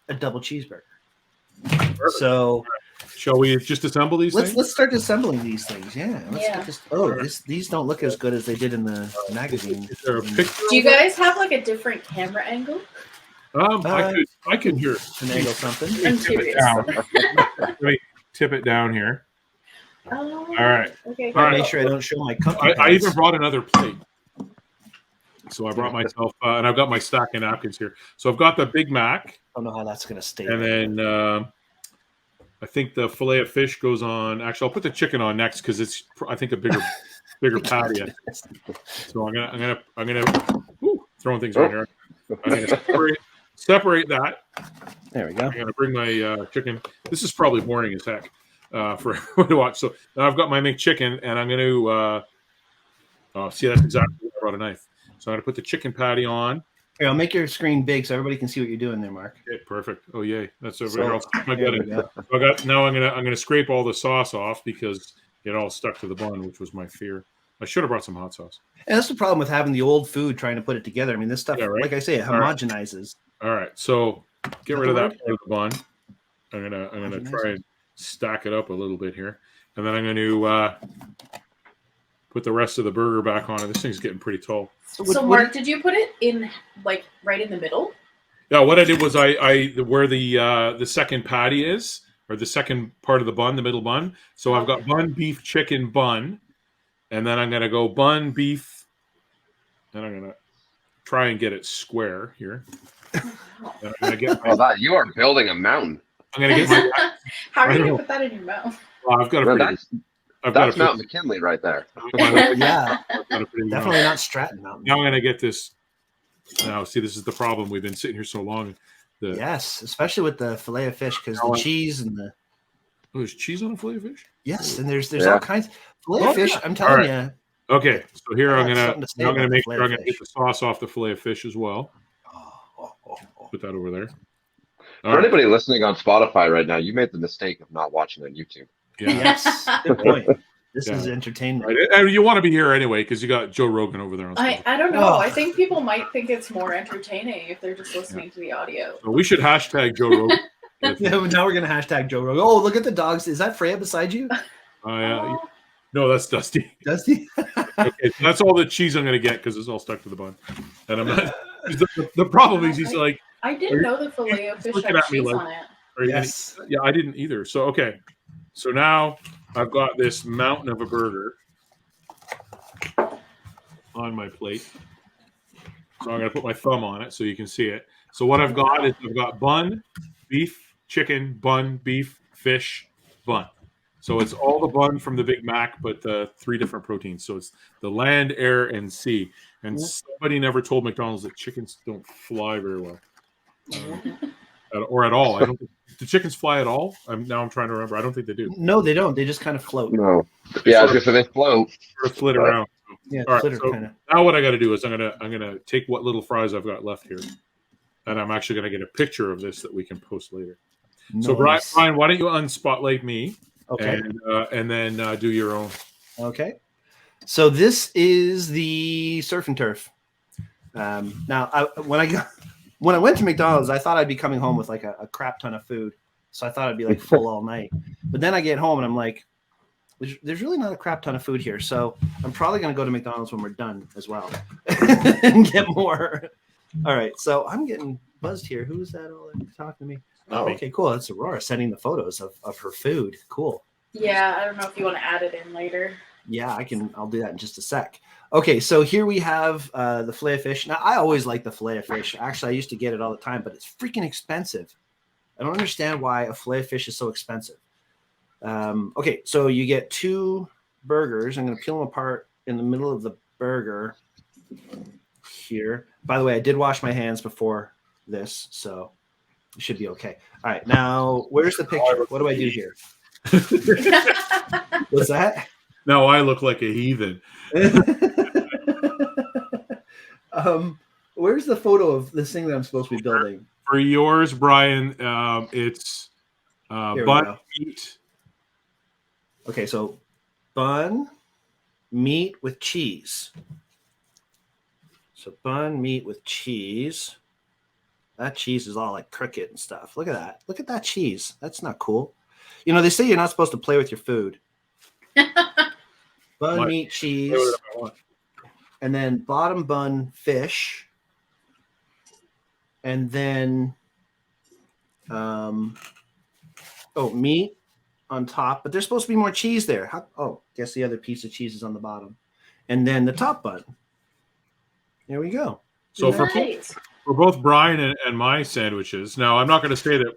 a double cheeseburger. Perfect. So
shall we just assemble these things?
Let's start assembling these things. Yeah. These don't look as good as they did in the magazine.
Is there a picture?
Do you guys have like a different camera angle?
I can hear
finagle something.
I'm curious.
Let me tip it down here.
Oh,
all right.
Okay.
All right. Make sure I don't show my company.
I even brought another plate. So I brought myself, and I've got my stack of napkins here. So I've got the Big Mac.
I don't know how that's going to stay.
And then I think the fillet of fish goes on. Actually, I'll put the chicken on next because it's, I think, a bigger patty. So I'm gonna throwing things right here. I'm going to separate that.
There we go.
I'm going to bring my chicken. This is probably boring as heck for everyone to watch. So now I've got my McChicken, and I'm going to. See, that's exactly why I brought a knife. So I'm going to put the chicken patty on.
Here, I'll make your screen big so everybody can see what you're doing there, Mark.
Okay, perfect. Oh yay, that's over
So,
here. I'll stick my
there
gut
we
in.
go.
So now I'm gonna scrape all the sauce off because it all stuck to the bun, which was my fear. I should have brought some hot sauce.
And that's the problem with having the old food trying to put it together. I mean, this stuff,
Yeah, right?
like I say, it homogenizes.
All right, so get rid of
the
that
word?
part of the bun. I'm gonna try and stack it up a little bit here, and then I'm going to put the rest of the burger back on. And this thing's getting pretty tall.
So, Mark, did you put it in like right in the middle?
Yeah, what I did was I where the second patty is, or the second part of the bun, the middle bun. So I've got bun, beef, chicken, bun, and then I'm gonna go bun, beef, and I'm gonna try and get it square here. And I'm gonna get
you are building a mountain.
I'm gonna get my.
How are you gonna put that in your mouth?
Well, I've got a
No,
pretty.
that's Mount McKinley right there.
Yeah, definitely not Stratton Mountain.
Now I'm gonna get this. Now, see, this is the problem. We've been sitting here so long.
Yes, especially with the fillet of fish, because the cheese and the.
Oh, there's cheese on a fillet of fish?
Yes, and there's all kinds. Fillet of fish, I'm telling you.
Okay, so here I'm gonna make sure I'm gonna get
fish.
the sauce off the fillet of fish as well. Put that over there.
For anybody listening on Spotify right now, you made the mistake of not watching on YouTube.
Yeah.
Yes, good point. This is entertainment.
Right. And you want to be here anyway because you got Joe Rogan over there on Spotify.
I don't know. I think people might think it's more entertaining if they're just listening to the audio.
So we should hashtag Joe Rogan.
Now we're gonna hashtag Joe Rogan. Oh, look at the dogs. Is that Freya beside you?
No, that's Dusty.
Dusty.
Okay, so that's all the cheese I'm gonna get because it's all stuck to the bun. And I'm not. The problem is he's like.
I didn't know the fillet of fish had cheese on it.
Yes.
Yeah, I didn't either. So okay. So now I've got this mountain of a burger on my plate. So I'm going to put my thumb on it so you can see it. So what I've got is I've got bun, beef, chicken, bun, beef, fish, bun. So it's all the bun from the Big Mac, but 3 different proteins. So it's the land, air, and sea. And somebody never told McDonald's that chickens don't fly very well. Or at all. I don't think. Do chickens fly at all? I'm trying to remember. I don't think they do.
No, they don't. They just kind of float.
No. Yeah, I was gonna say they float.
Sort of flit around.
Yeah,
all right,
flitter
so
kind of.
now what I got to do is I'm gonna take what little fries I've got left here, and I'm actually gonna get a picture of this that we can post later. Nice. So Brian, why don't you unspotlight me?
Okay.
And then do your own.
Okay. So this is the surf and turf. Now, when I went to McDonald's, I thought I'd be coming home with like a crap ton of food. So I thought I'd be like full all night. But then I get home and I'm like, there's really not a crap ton of food here. So I'm probably going to go to McDonald's when we're done as well and get more. All right. So I'm getting buzzed here. Who's that all talking to me? Oh, okay, cool. That's Aurora sending the photos of her food. Cool.
Yeah, I don't know if you want to add it in later.
Yeah, I'll do that in just a sec. Okay, so here we have the fillet of fish. Now, I always like the fillet of fish. Actually, I used to get it all the time, but it's freaking expensive. I don't understand why a fillet of fish is so expensive. Okay, so you get 2 burgers. I'm going to peel them apart in the middle of the burger here. By the way, I did wash my hands before this, so it should be okay. All right, now, where's the picture? What do I do here? What's that?
Now I look like a heathen.
Where's the photo of this thing that I'm supposed to be building?
For yours, Brian, it's bun, meat.
Okay, so bun, meat with cheese. So bun, meat with cheese. That cheese is all like cricket and stuff. Look at that. Look at that cheese. That's not cool. You know, they say you're not supposed to play with your food. Bun, meat, cheese. And then bottom bun, fish. And then, meat on top. But there's supposed to be more cheese there. Guess the other piece of cheese is on the bottom. And then the top bun. There we go.
So for both Brian and my sandwiches, now I'm not going to say that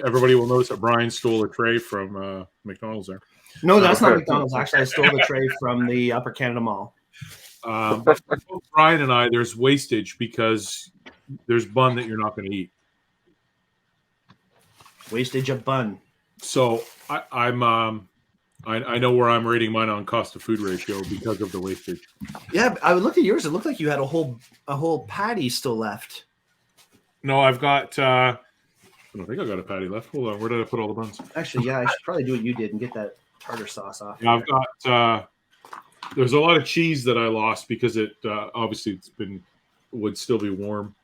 everybody will notice that Brian stole a tray from McDonald's there.
No, that's not McDonald's. Actually, I stole the tray from the Upper Canada Mall.
Both Brian and I, there's wastage because there's bun that you're not going to eat.
Wastage of bun.
So I know where I'm rating mine on cost to food ratio because of the wastage.
Yeah, I would look at yours. It looked like you had a whole patty still left.
No, I've got. I don't think I got a patty left. Hold on, where did I put all the buns?
Actually, yeah, I should probably do what you did and get that tartar sauce off.
Yeah, I've got. There's a lot of cheese that I lost because it obviously would still be warm.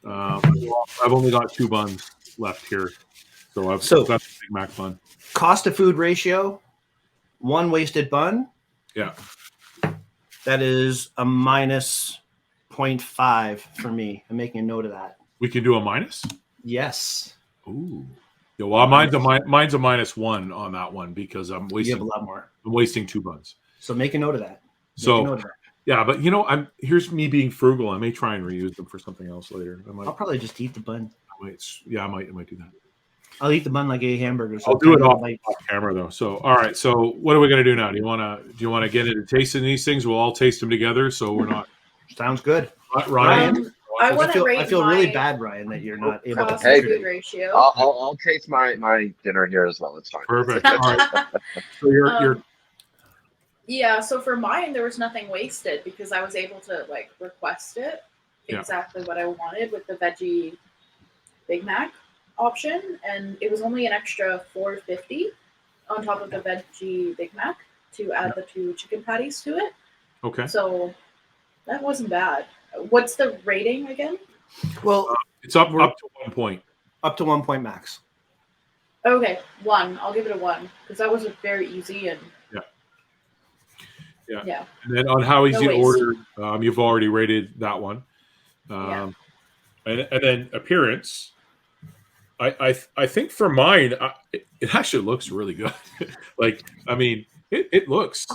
I've only got 2 buns left here, so I've got the Big Mac bun.
Cost to food ratio, 1 wasted bun.
Yeah,
that is a minus 0.5 for me. I'm making a note of that.
We can do a minus.
Yes.
Ooh. Yeah, well, mine's a -1 on that one because I'm wasting.
You have a lot more.
I'm wasting 2 buns.
So make a note of that.
Yeah, but here's me being frugal. I may try and reuse them for something else later.
I'll probably just eat the bun.
I might do that.
I'll eat the bun like a hamburger. So
I'll do it off camera though. So all right. So what are we gonna do now? Do you wanna get into tasting these things? We'll all taste them together, so we're not.
Sounds good.
Ryan,
I
feel really bad, Ryan, that you're not able to.
Hey,
food ratio.
I'll taste my dinner here as well. It's fine.
Perfect. All right. So you're.
Yeah, so for mine, there was nothing wasted because I was able to request it exactly what I wanted with the veggie Big Mac option, and it was only an extra $4.50 on top of the veggie Big Mac to add the 2 chicken patties to it.
Okay.
So that wasn't bad. What's the rating again?
Well,
it's up to 1 point.
Up to 1 point max.
Okay, 1. I'll give it a 1 because that was very easy and. Yeah.
And then on how easy to order, you've already rated that one. And then appearance, I think for mine, it actually looks really good. It looks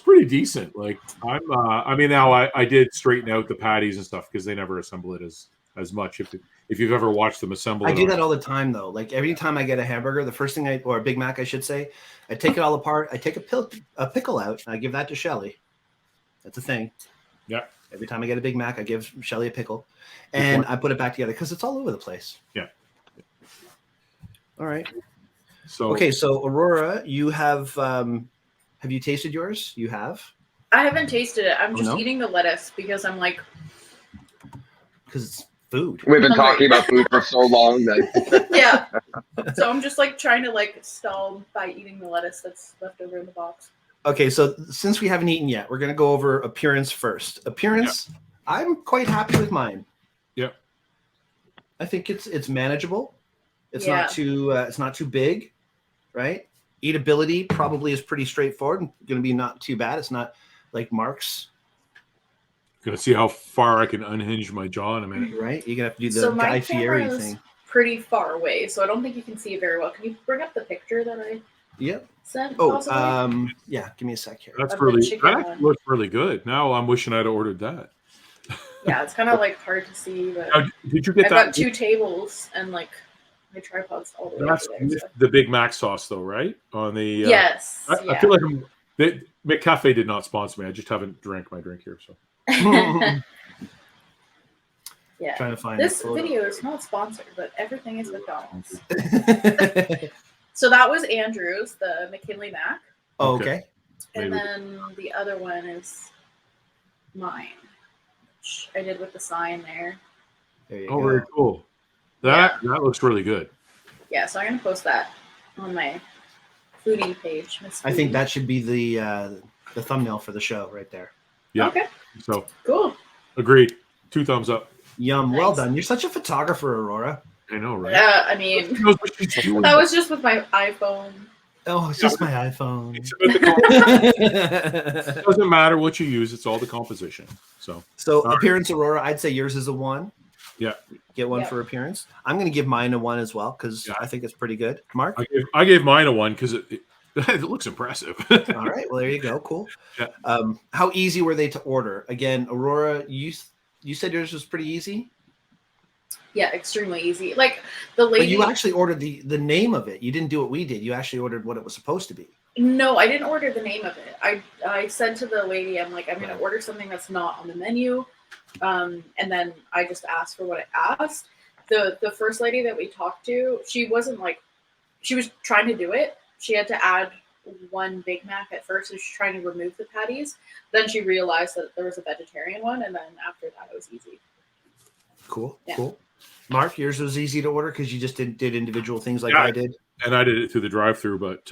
pretty decent. Now I did straighten out the patties and stuff because they never assemble it as much. If you've ever watched them assemble,
I do that all the time though. Like every time I get a hamburger, the first thing or a Big Mac, I should say, I take it all apart. I take a pickle out, and I give that to Shelly. That's a thing.
Yeah.
Every time I get a Big Mac, I give Shelly a pickle, and I put it back together because it's all over the place.
Yeah.
All right.
So
Aurora, you have you tasted yours? You have.
I haven't tasted it. I'm just eating the lettuce because I'm like.
Because it's food.
We've been talking about food for so long that.
Yeah. So I'm just trying to stall by eating the lettuce that's left over in the box.
Okay, so since we haven't eaten yet, we're going to go over appearance first. Appearance, I'm quite happy with mine.
Yeah.
I think it's manageable. It's not too big, right? Eatability probably is pretty straightforward and going to be not too bad. It's not like Mark's.
Gonna see how far I can unhinge my jaw in a minute.
Right? You're gonna have to do the Guy Fieri thing.
Pretty far away, so I don't think you can see it very well. Can you bring up the picture that I sent?
Yeah, give me a sec here.
That looks really good. Now I'm wishing I'd ordered that.
Yeah, it's kind of hard to see, but
now, did you get
I've got 2 tables and my tripod's all the way
that's
over there. So.
The Big Mac sauce though, right? On the
yes.
I feel like McCafe did not sponsor me. I just haven't drank my drink here, so.
Yeah.
Trying to find
this video is not sponsored, but everything is McDonald's. So that was Andrew's, the McKinley Mac.
Oh, okay.
And then the other one is mine, which I did with the sign there.
There you go.
Oh, very cool. That looks really good.
Yeah, so I'm gonna post that on my foodie page.
I think that should be the thumbnail for the show right there.
Yeah.
Okay.
So
cool.
Agreed. 2 thumbs up.
Yum. Nice. Well done. You're such a photographer, Aurora.
I know, right?
Yeah, I mean, that was just with my iPhone.
Oh, it's just my iPhone.
It doesn't matter what you use; it's all the composition. So
appearance, Aurora, I'd say yours is a 1.
Yeah,
get 1 for appearance. I'm going to give mine a 1 as well because I think it's pretty good. Mark,
I gave mine a 1 because it looks impressive.
All right, well there you go. Cool. Yeah. How easy were they to order? Again, Aurora, you said yours was pretty easy.
Yeah, extremely easy. Like the lady.
But you actually ordered the name of it. You didn't do what we did. You actually ordered what it was supposed to be.
No, I didn't order the name of it. I said to the lady, I'm like, I'm going to order something that's not on the menu. And then I just asked for what I asked. The first lady that we talked to, she wasn't like, she was trying to do it. She had to add one Big Mac at first, so she was trying to remove the patties. Then she realized that there was a vegetarian one, and then after that, it was easy.
Cool,
Yeah.
cool. Mark, yours was easy to order because you just did individual things like
Yeah.
I did.
And I did it through the drive-through, but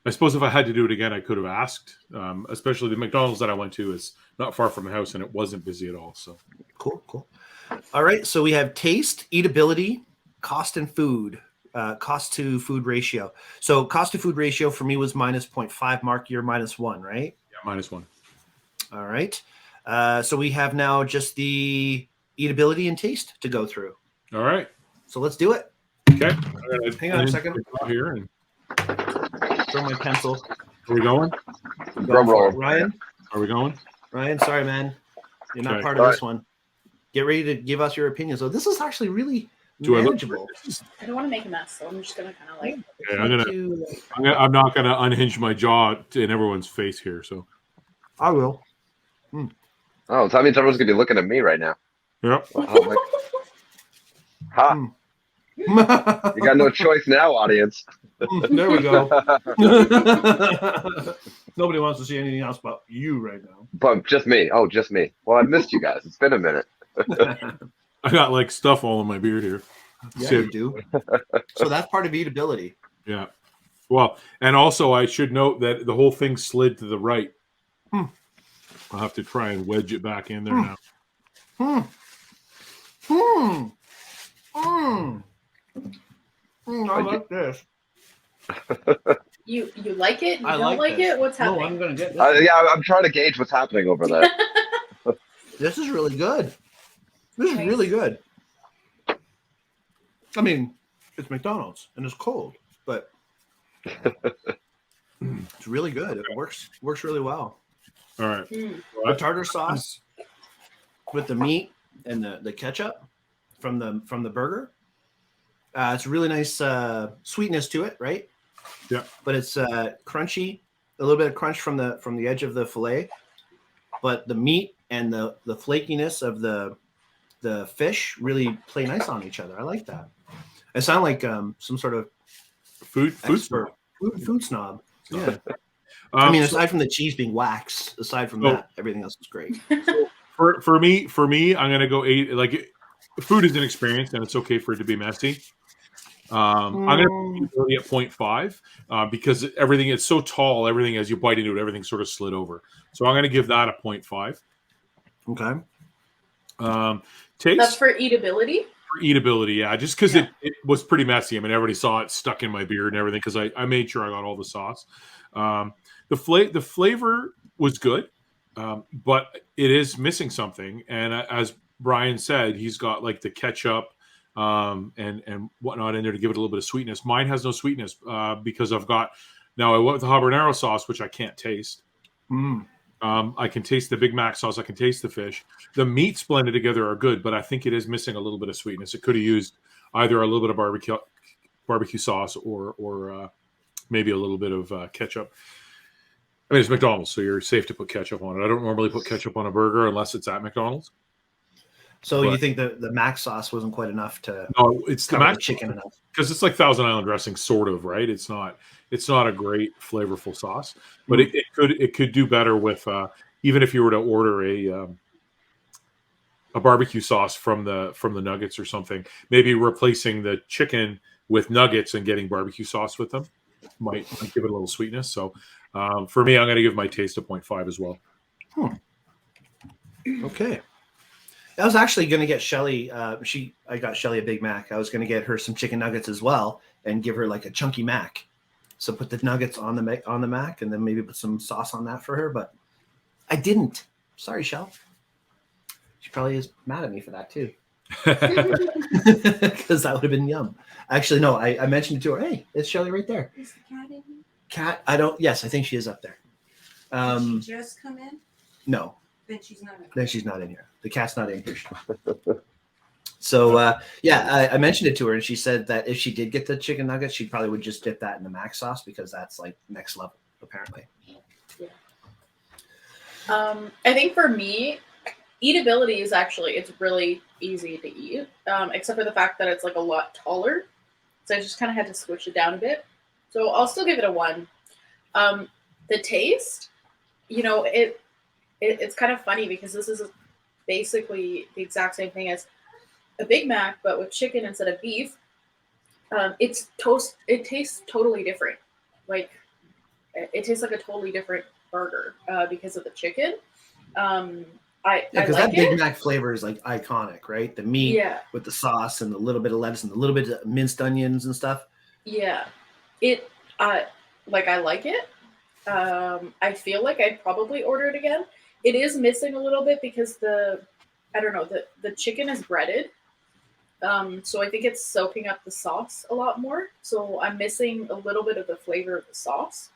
I suppose if I had to do it again, I could have asked. Especially the McDonald's that I went to is not far from the house, and it wasn't busy at all. So
Cool, cool. All right, so we have taste, eatability, cost, and food. Cost to food ratio. So cost to food ratio for me was -0.5. Mark, you're -1, right?
yeah, -1.
All right. So we have now just the eatability and taste to go through.
All right.
So let's do it.
Okay.
Hang on a second.
Here and
Throw my pencil.
are we going?
Drum roll.
Ryan,
Are we going?
sorry, man. You're not
Okay.
part of this one. Get ready to give us your opinion. So this is actually really
Do I look?
manageable.
I don't want to make a mess, so I'm just gonna kind of like.
Okay, I'm not gonna unhinge my jaw in everyone's face here. So
I will.
Oh, that means everyone's gonna be looking at me right now.
yep.
Oh, like, ha! You got no choice now, audience.
There we go. Nobody wants to see anything else but you right now.
But just me. Oh, just me. Well, I've missed you guys. It's been a minute.
I got like stuff all in my beard here.
Yeah,
So-
you do. So that's part of eatability.
Yeah. Well, and also I should note that the whole thing slid to the right.
Hmm.
I'll have to try and wedge it back in there now.
I like this.
You like it? You
I
don't like
this.
it? What's
No,
happening?
I'm gonna get this.
Yeah, I'm trying to gauge what's happening over there.
This is really good. This is
Nice.
really good. I mean, it's McDonald's and it's cold, but it's really good. It works really well.
All right.
Mm.
The tartar sauce with the meat and the ketchup from the burger. It's a really nice sweetness to it, right?
Yeah.
But it's crunchy, a little bit of crunch from the edge of the fillet, but the meat and the flakiness of the fish really play nice on each other. I like that. I sound like some sort of
Food
expert, food snob. Yeah. I
Um,
mean,
so
aside from the cheese being wax, aside from
Oh.
that, everything else is great.
for me, I'm gonna go 8. Like, food is an experience, and it's okay for it to be messy. I'm gonna put eatability at 0.5 because everything is so tall. Everything, as you bite into it, everything sort of slid over. So I'm gonna give that a 0.5.
Okay.
Taste.
That's for eatability.
For eatability, yeah, just because
Yeah.
it was pretty messy. I mean, everybody saw it stuck in my beard and everything because I made sure I got all the sauce. The flavor was good, but it is missing something. And as Brian said, he's got like the ketchup and whatnot in there to give it a little bit of sweetness. Mine has no sweetness because I went with the habanero sauce, which I can't taste. I can taste the Big Mac sauce. I can taste the fish. The meats blended together are good, but I think it is missing a little bit of sweetness. It could have used either a little bit of barbecue sauce or maybe a little bit of ketchup. I mean, it's McDonald's, so you're safe to put ketchup on it. I don't normally put ketchup on a burger unless it's at McDonald's.
So you
But-
think the mac sauce wasn't quite enough to
No, it's the
cover
Mac
the chicken enough?
because it's like Thousand Island dressing, sort of, right? It's not a great flavorful sauce, but it could do better with even if you were to order a barbecue sauce from the nuggets or something, maybe replacing the chicken with nuggets and getting barbecue sauce with them might give it a little sweetness. So for me, I'm going to give my taste a 0.5 as well.
Okay. I was actually going to get Shelly. I got Shelly a Big Mac. I was going to get her some chicken nuggets as well, and give her like a chunky mac. So put the nuggets on the mac, and then maybe put some sauce on that for her. But I didn't. Sorry, Shell. She probably is mad at me for that too, because that would have been yum. Actually, no. I mentioned it to her. Hey, it's Shelly right there.
Is the cat in here?
Cat. I don't. Yes, I think she is up there.
Did she just come in?
No.
Then she's not in.
Then she's not in here. The cat's not in here. So I mentioned it to her, and she said that if she did get the chicken nuggets, she probably would just dip that in the mac sauce because that's like next level, apparently.
I think for me, eatability is actually, it's really easy to eat, except for the fact that it's like a lot taller. So I just kind of had to switch it down a bit. So I'll still give it a 1. The taste, it's kind of funny because this is basically the exact same thing as a Big Mac, but with chicken instead of beef. It tastes totally different. Like, it tastes like a totally different burger because of the chicken. I
because
like
that Big
it.
Mac flavor is like iconic, right? The meat with the sauce and a little bit of lettuce and a little bit of minced onions and stuff.
Yeah, I like it. I feel like I'd probably order it again. It is missing a little bit because the chicken is breaded. So I think it's soaking up the sauce a lot more. So I'm missing a little bit of the flavor of the sauce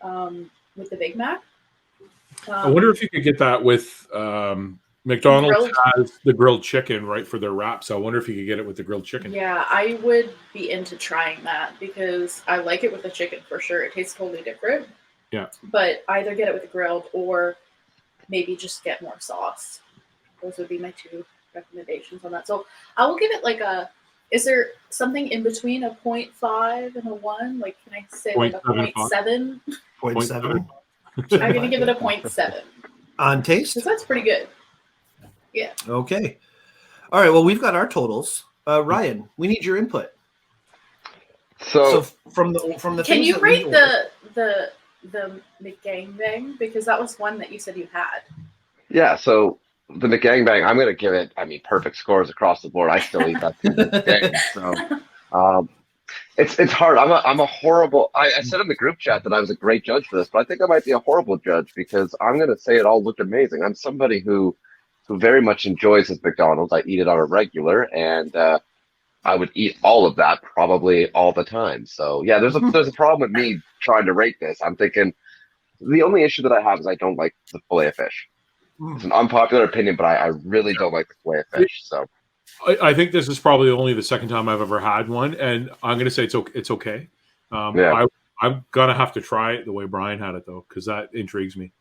with the Big Mac.
I wonder if you could get that with McDonald's
grilled.
has the grilled chicken, right, for their wraps. I wonder if you could get it with the grilled chicken.
Yeah, I would be into trying that because I like it with the chicken for sure. It tastes totally different.
Yeah.
But either get it with the grilled or maybe just get more sauce. Those would be my 2 recommendations on that. So I will give it like is there something in between a 0.5 and a 1? Like, can I say like a 0.7?
0.7.
I'm going to give it a 0.7.
On taste?
Because that's pretty good. Yeah.
Okay. All right. Well, we've got our totals. Ryan, we need your input.
So
from the
Can
things
you
that we
rate
ordered-
the McGangbang? Because that was one that you said you had.
yeah, so the McGangbang, I'm gonna give it. I mean, perfect scores across the board. I still eat that to this day. So it's hard. I'm a horrible. I said in the group chat that I was a great judge for this, but I think I might be a horrible judge because I'm gonna say it all looked amazing. I'm somebody who very much enjoys his McDonald's. I eat it on a regular, and I would eat all of that probably all the time. So yeah, there's a problem with me trying to rate this. I'm thinking the only issue that I have is I don't like the fillet of fish. It's an unpopular opinion, but I really don't like the fillet of fish. So
I think this is probably only the second time I've ever had one, and I'm going to say it's okay.
Yeah.
I'm going to have to try it the way Brian had it, though, because that intrigues me.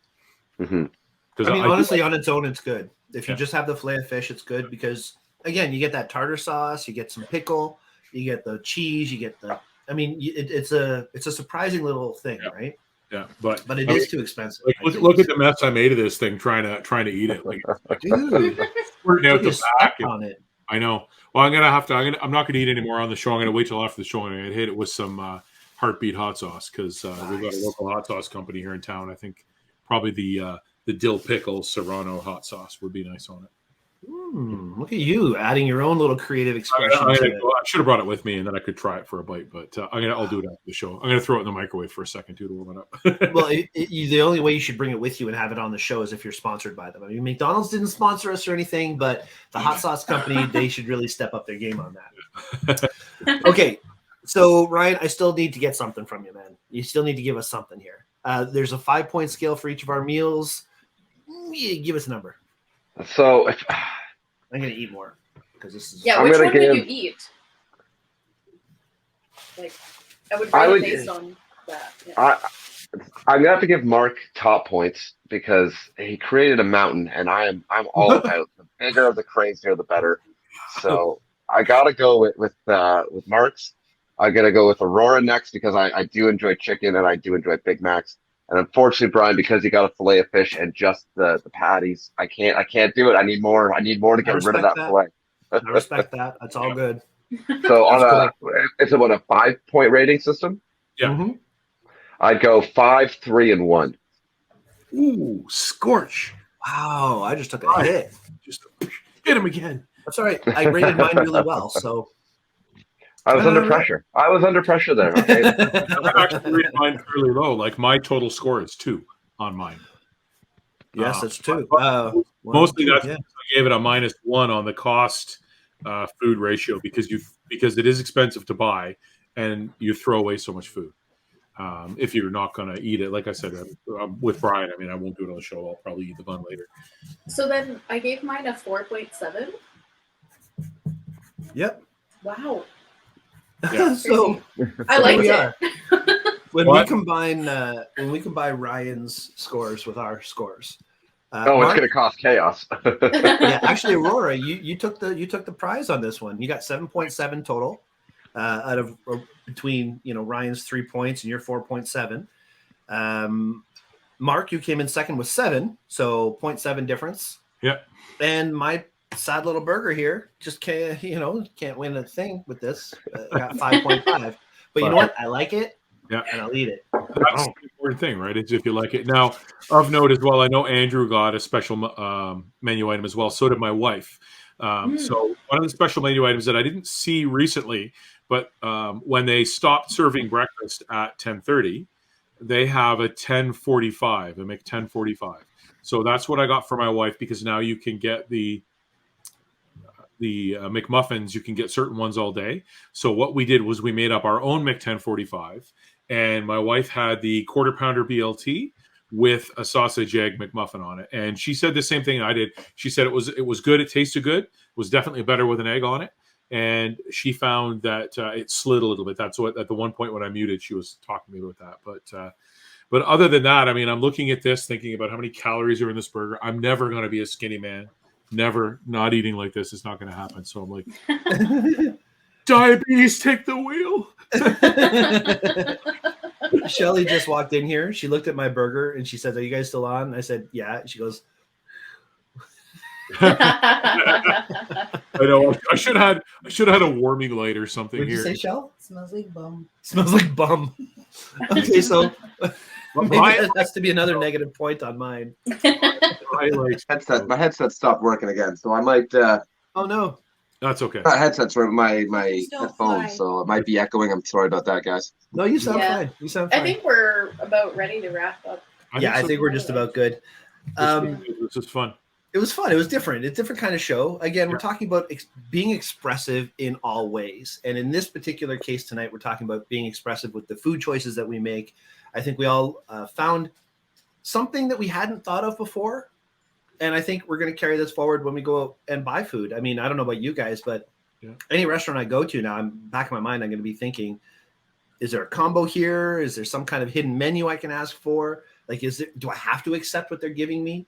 mhm.
I mean, honestly, on its own, it's good. If you just have the fillet of fish, it's good because, again, you get that tartar sauce, you get some pickle, you get the cheese, you get the. I mean, it's a surprising little thing, right?
Yeah, but
it is too expensive.
Like, look at the mess I made of this thing trying to eat it. Like,
dude,
squirting out the back.
on it.
I know. Well, I'm not gonna eat anymore on the show. I'm gonna wait till after the show and I'm gonna hit it with some Heartbeat hot sauce because we've got a local hot sauce company here in town. I think probably the dill pickle Serrano hot sauce would be nice on it.
Look at you adding your own little creative expression.
I should have brought it with me and then I could try it for a bite, but I'll do it after the show. I'm gonna throw it in the microwave for a second too to warm it up.
Well, the only way you should bring it with you and have it on the show is if you're sponsored by them. I mean, McDonald's didn't sponsor us or anything, but the hot sauce company, they should really step up their game on that. Okay, so Ryan, I still need to get something from you, man. You still need to give us something here. There's a 5-point scale for each of our meals. Give us a number.
So
I'm gonna eat more because this is.
Yeah, which one would you eat? Like, I would based on that. Yeah.
I'm gonna have to give Mark top points because he created a mountain, and I'm all about the bigger the crazier the better. So I gotta go with Mark's. I gotta go with Aurora next because I do enjoy chicken and I do enjoy Big Macs. And unfortunately, Brian, because you got a fillet of fish and just the patties, I can't do it. I need more to get rid of that fillet.
I respect that. That's all good.
So it's about a 5-point rating system.
Yeah.
Mm-hmm.
I'd go 5, 3, and 1.
Ooh, scorch!
Wow, I just took a hit.
Just hit him again.
That's all right. I rated mine really well, so.
I was under pressure. I was under pressure there. Okay?
I actually rated mine fairly low. Like my total score is 2 on mine.
Yes, that's 2.
Mostly that's I gave it a -1 on the cost food ratio because it is expensive to buy and you throw away so much food. If you're not going to eat it, like I said, with Brian, I mean, I won't do it on the show. I'll probably eat the bun later.
So then I gave mine a 4.7.
Yep.
Wow.
Yeah.
So
I liked it.
when we combine Ryan's scores with our scores,
It's
Mark,
going to cause chaos.
yeah, actually, Aurora, you took the prize on this one. You got 7.7 total out of between Ryan's 3 points and your 4.7. Mark, you came in second with 7, so 0.7 difference.
Yeah.
And my sad little burger here just can't win a thing with this. Got 5.5. But you know what? I like it.
Yeah.
And I'll eat it.
That's the important thing, right? It's if you like it. Now, of note as well, I know Andrew got a special menu item as well. So did my wife. So one of the special menu items that I didn't see recently, but when they stopped serving breakfast at 10:30, they have a 10:45, a Mc10:45. So that's what I got for my wife, because now you can get the McMuffins. You can get certain ones all day. So what we did was we made up our own Mc10:45, and my wife had the quarter pounder BLT with a sausage egg McMuffin on it. And she said the same thing I did. She said it was good. It tasted good. It was definitely better with an egg on it. And she found that it slid a little bit. That's what at the one point when I muted, she was talking to me about that. But other than that, I mean, I'm looking at this, thinking about how many calories are in this burger. I'm never going to be a skinny man. Never. Not eating like this is not going to happen. So I'm like, diabetes, take the wheel.
Shelly just walked in here. She looked at my burger and she said, "Are you guys still on?" I said, "Yeah." She goes,
I know. I should have had a warming light or something
"What did
here.
you say, Shell?"
Smells like bum.
Smells like bum. Okay, so maybe that has to be another negative point on mine.
My headset stopped working again, so I might.
Oh no,
That's okay.
My headset's for my
Still
headphones,
fine.
so it might be echoing. I'm sorry about that, guys.
no, you sound
Yeah.
fine. You sound fine.
I think we're about ready to wrap up.
I think we're just about good.
This is fun.
It was fun. It was different. It's a different kind of show. Again, we're talking about being expressive in all ways. And in this particular case tonight, we're talking about being expressive with the food choices that we make. I think we all found something that we hadn't thought of before. And I think we're going to carry this forward when we go out and buy food. I mean, I don't know about you guys, but any restaurant I go to now, I'm back in my mind, I'm going to be thinking, is there a combo here? Is there some kind of hidden menu I can ask for? Like, do I have to accept what they're giving me?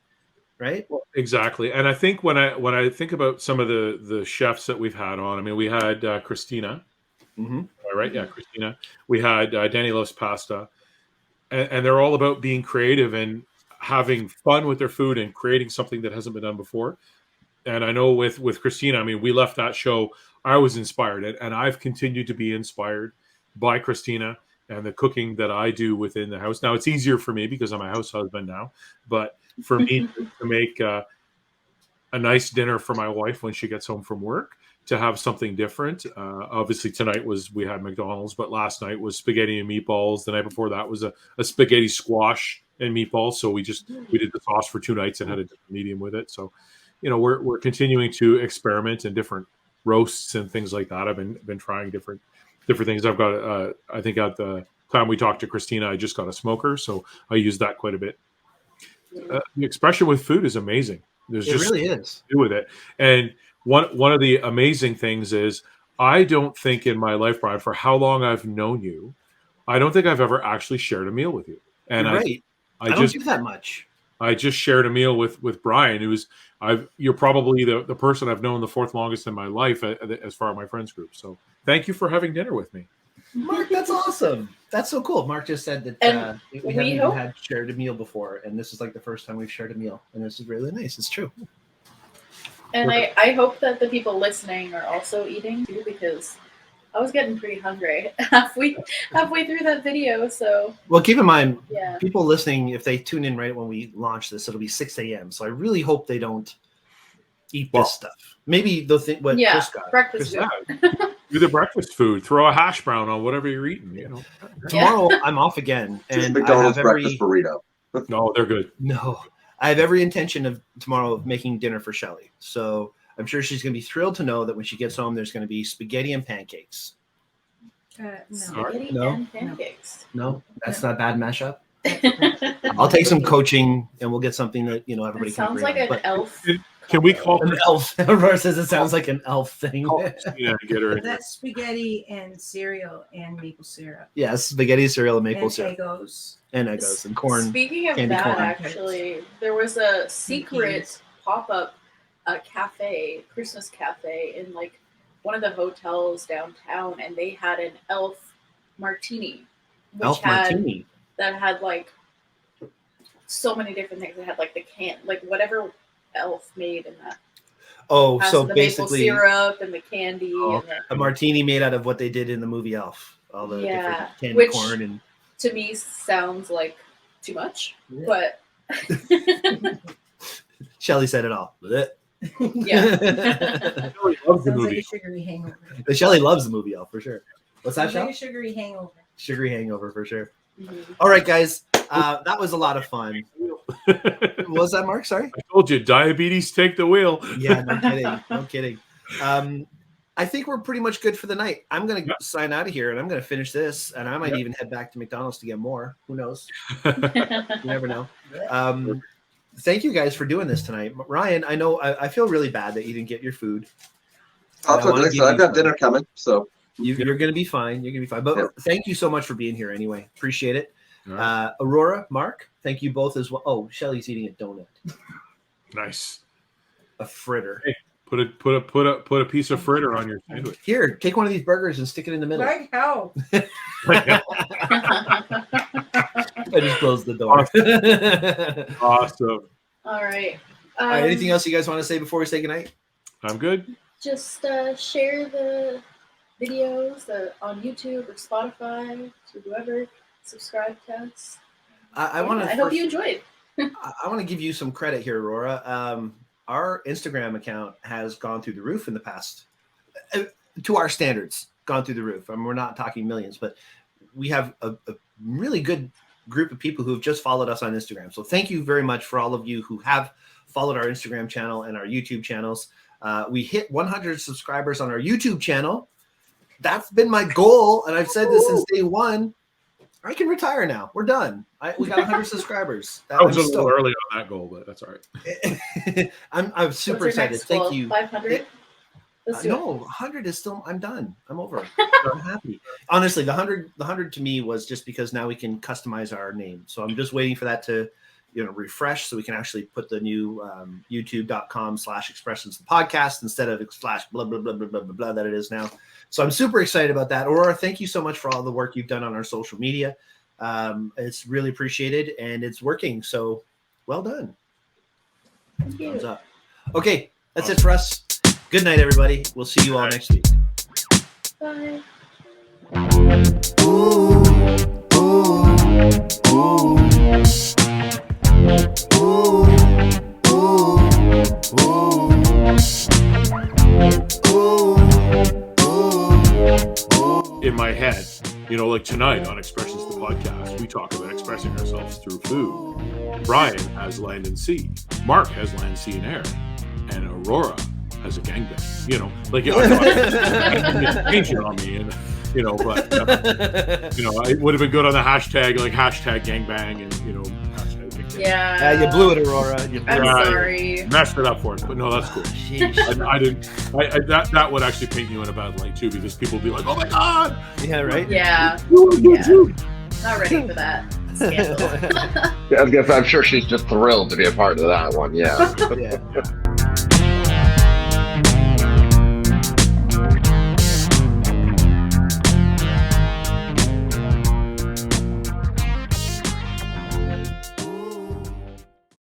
Right?
Well, exactly. And I think when I think about some of the chefs that we've had on, I mean, we had Christina, right? Yeah, Christina. We had Danny Loves Pasta, and they're all about being creative and having fun with their food and creating something that hasn't been done before. And I know with Christina, I mean, we left that show, I was inspired, and I've continued to be inspired by Christina and the cooking that I do within the house. Now it's easier for me because I'm a house husband now, but for me to make a nice dinner for my wife when she gets home from work, to have something different. Obviously tonight we had McDonald's, but last night was spaghetti and meatballs. The night before that was a spaghetti squash and meatballs. So we did the sauce for 2 nights and had a different medium with it. So, we're continuing to experiment in different roasts and things like that. I've been trying different things. I've got I think at the time we talked to Christina, I just got a smoker, so I use that quite a bit. The expression with food is amazing. It
really is.
To do with it. And one of the amazing things is I don't think in my life, Brian, for how long I've known you, I don't think I've ever actually shared a meal with you. And
You're right. I don't do that much.
I just shared a meal with Brian, you're probably the person I've known the 4th longest in my life as far as my friends group. So thank you for having dinner with me.
Mark, that's awesome. That's so cool. Mark just said that we haven't even had shared a meal before, and this is like the first time we've shared a meal, and this is really nice. It's true.
And I hope that the people listening are also eating too, because I was getting pretty hungry halfway through that video. So
well, keep in mind, people listening, if they tune in right when we launch this, it'll be 6 a.m. So I really hope they don't eat this stuff. Maybe they'll think what Chris got.
Breakfast food.
Do the breakfast food. Throw a hash brown on whatever you're eating.
Tomorrow I'm off again, and
McDonald's breakfast burrito.
No, they're good.
No, I have every intention of tomorrow making dinner for Shelly. So I'm sure she's going to be thrilled to know that when she gets home, there's going to be spaghetti and pancakes.
No.
Spaghetti
No.
and pancakes.
No, that's not a bad mashup. I'll take some coaching, and we'll get something that everybody can
Sounds
agree
like
on.
an elf
Can we call
An elf. Aurora says it sounds like an elf thing.
Christina and get her in?
That's spaghetti and cereal and maple syrup.
Yes, spaghetti, cereal, and maple
and
syrup.
Eggos.
And Eggos and corn.
Speaking of
candy
that,
corn.
actually, there was a secret
Cookies.
pop-up cafe, Christmas cafe, in like one of the hotels downtown, and they had an elf martini, which
Elf martini.
that had like so many different things. It had like the like whatever elf made in that.
Oh,
Has
so
the
basically
maple syrup and the candy.
Oh,
and
a martini made out of what they did in the movie Elf. All the
Yeah,
different candy
which-
corn and
to me sounds like too much,
Yeah.
but
Shelley said it all.
yeah.
Shelley loves the
Sounds like
movie.
a sugary hangover.
Shelley loves the movie Elf for sure. What's that,
Sounds like
Shelley?
a sugary hangover.
Sugary hangover for sure.
Mhm.
All right, guys. That was a lot of fun. What was that, Mark? Sorry.
I told you, diabetes take the wheel.
Yeah, no kidding. No kidding. I think we're pretty much good for the night. I'm going to sign out of here and I'm going to finish this. And I might even head back to McDonald's to get more. Who knows? You never know. Thank you guys for doing this tonight. Ryan, I know I feel really bad that you didn't get your food.
I'll
I
put
wanna
next
give
time. I've
you
got
some.
dinner coming, so
You're going to be fine. You're going to be fine. But
Yeah.
thank you so much for being here anyway. Appreciate it.
All right.
Aurora, Mark, thank you both as well. Oh, Shelley's eating a donut,
Nice.
a fritter.
Put a piece of fritter on your sandwich.
Here, take one of these burgers and stick it in the middle.
Like how?
I just closed the door.
Awesome.
All right.
All right, anything else you guys want to say before we say goodnight?
I'm good.
Just share the videos on YouTube or Spotify to whoever. Subscribe to us.
I want to.
I hope you enjoyed.
I want to give you some credit here, Aurora. Our Instagram account has gone through the roof in the past, to our standards, gone through the roof. I mean, we're not talking millions, but we have a really good group of people who have just followed us on Instagram. So thank you very much for all of you who have followed our Instagram channel and our YouTube channels. We hit 100 subscribers on our YouTube channel. That's been my goal, and I've said this since day one. I can retire now. We're done. We got 100 subscribers.
I was
I'm
a little
stoked.
early on that goal, but that's all right.
I'm super
What's your
excited.
next
Thank
goal?
you.
500. Let's do
No, 100 is still. I'm done. I'm over it. I'm happy. Honestly, the 100 to me was just because now we can customize our name. So I'm just waiting for that to, refresh so we can actually put the new youtube.com/expressions the podcast instead of / blah blah blah blah blah blah that it is now. So I'm super excited about that. Aurora, thank you so much for all the work you've done on our social media. It's really appreciated and it's working. So well done.
Thank you.
Thumbs up. Okay, that's it for us. Good night, everybody. We'll see you all next week.
Bye.
In my head, like tonight on Expressions the podcast, we talk about expressing ourselves through food. Brian has land and sea. Mark has land, sea, and air. And Aurora has a gangbang. Attention on me, and but it would have been good on the hashtag, hashtag gangbang, and hashtag gangbang.
Yeah.
You blew it, Aurora. You blew
I'm
it.
Right.
sorry.
Messed it up for us, but no, that's cool.
Sheesh.
I didn't. That would actually paint you in a bad light too, because people would be like, "Oh my god!"
Yeah, right?
Yeah.
Yeah.
Not ready for that scandal.
Yeah, I was gonna say, I'm sure she's just thrilled to be a part of that one. Yeah.
Yeah.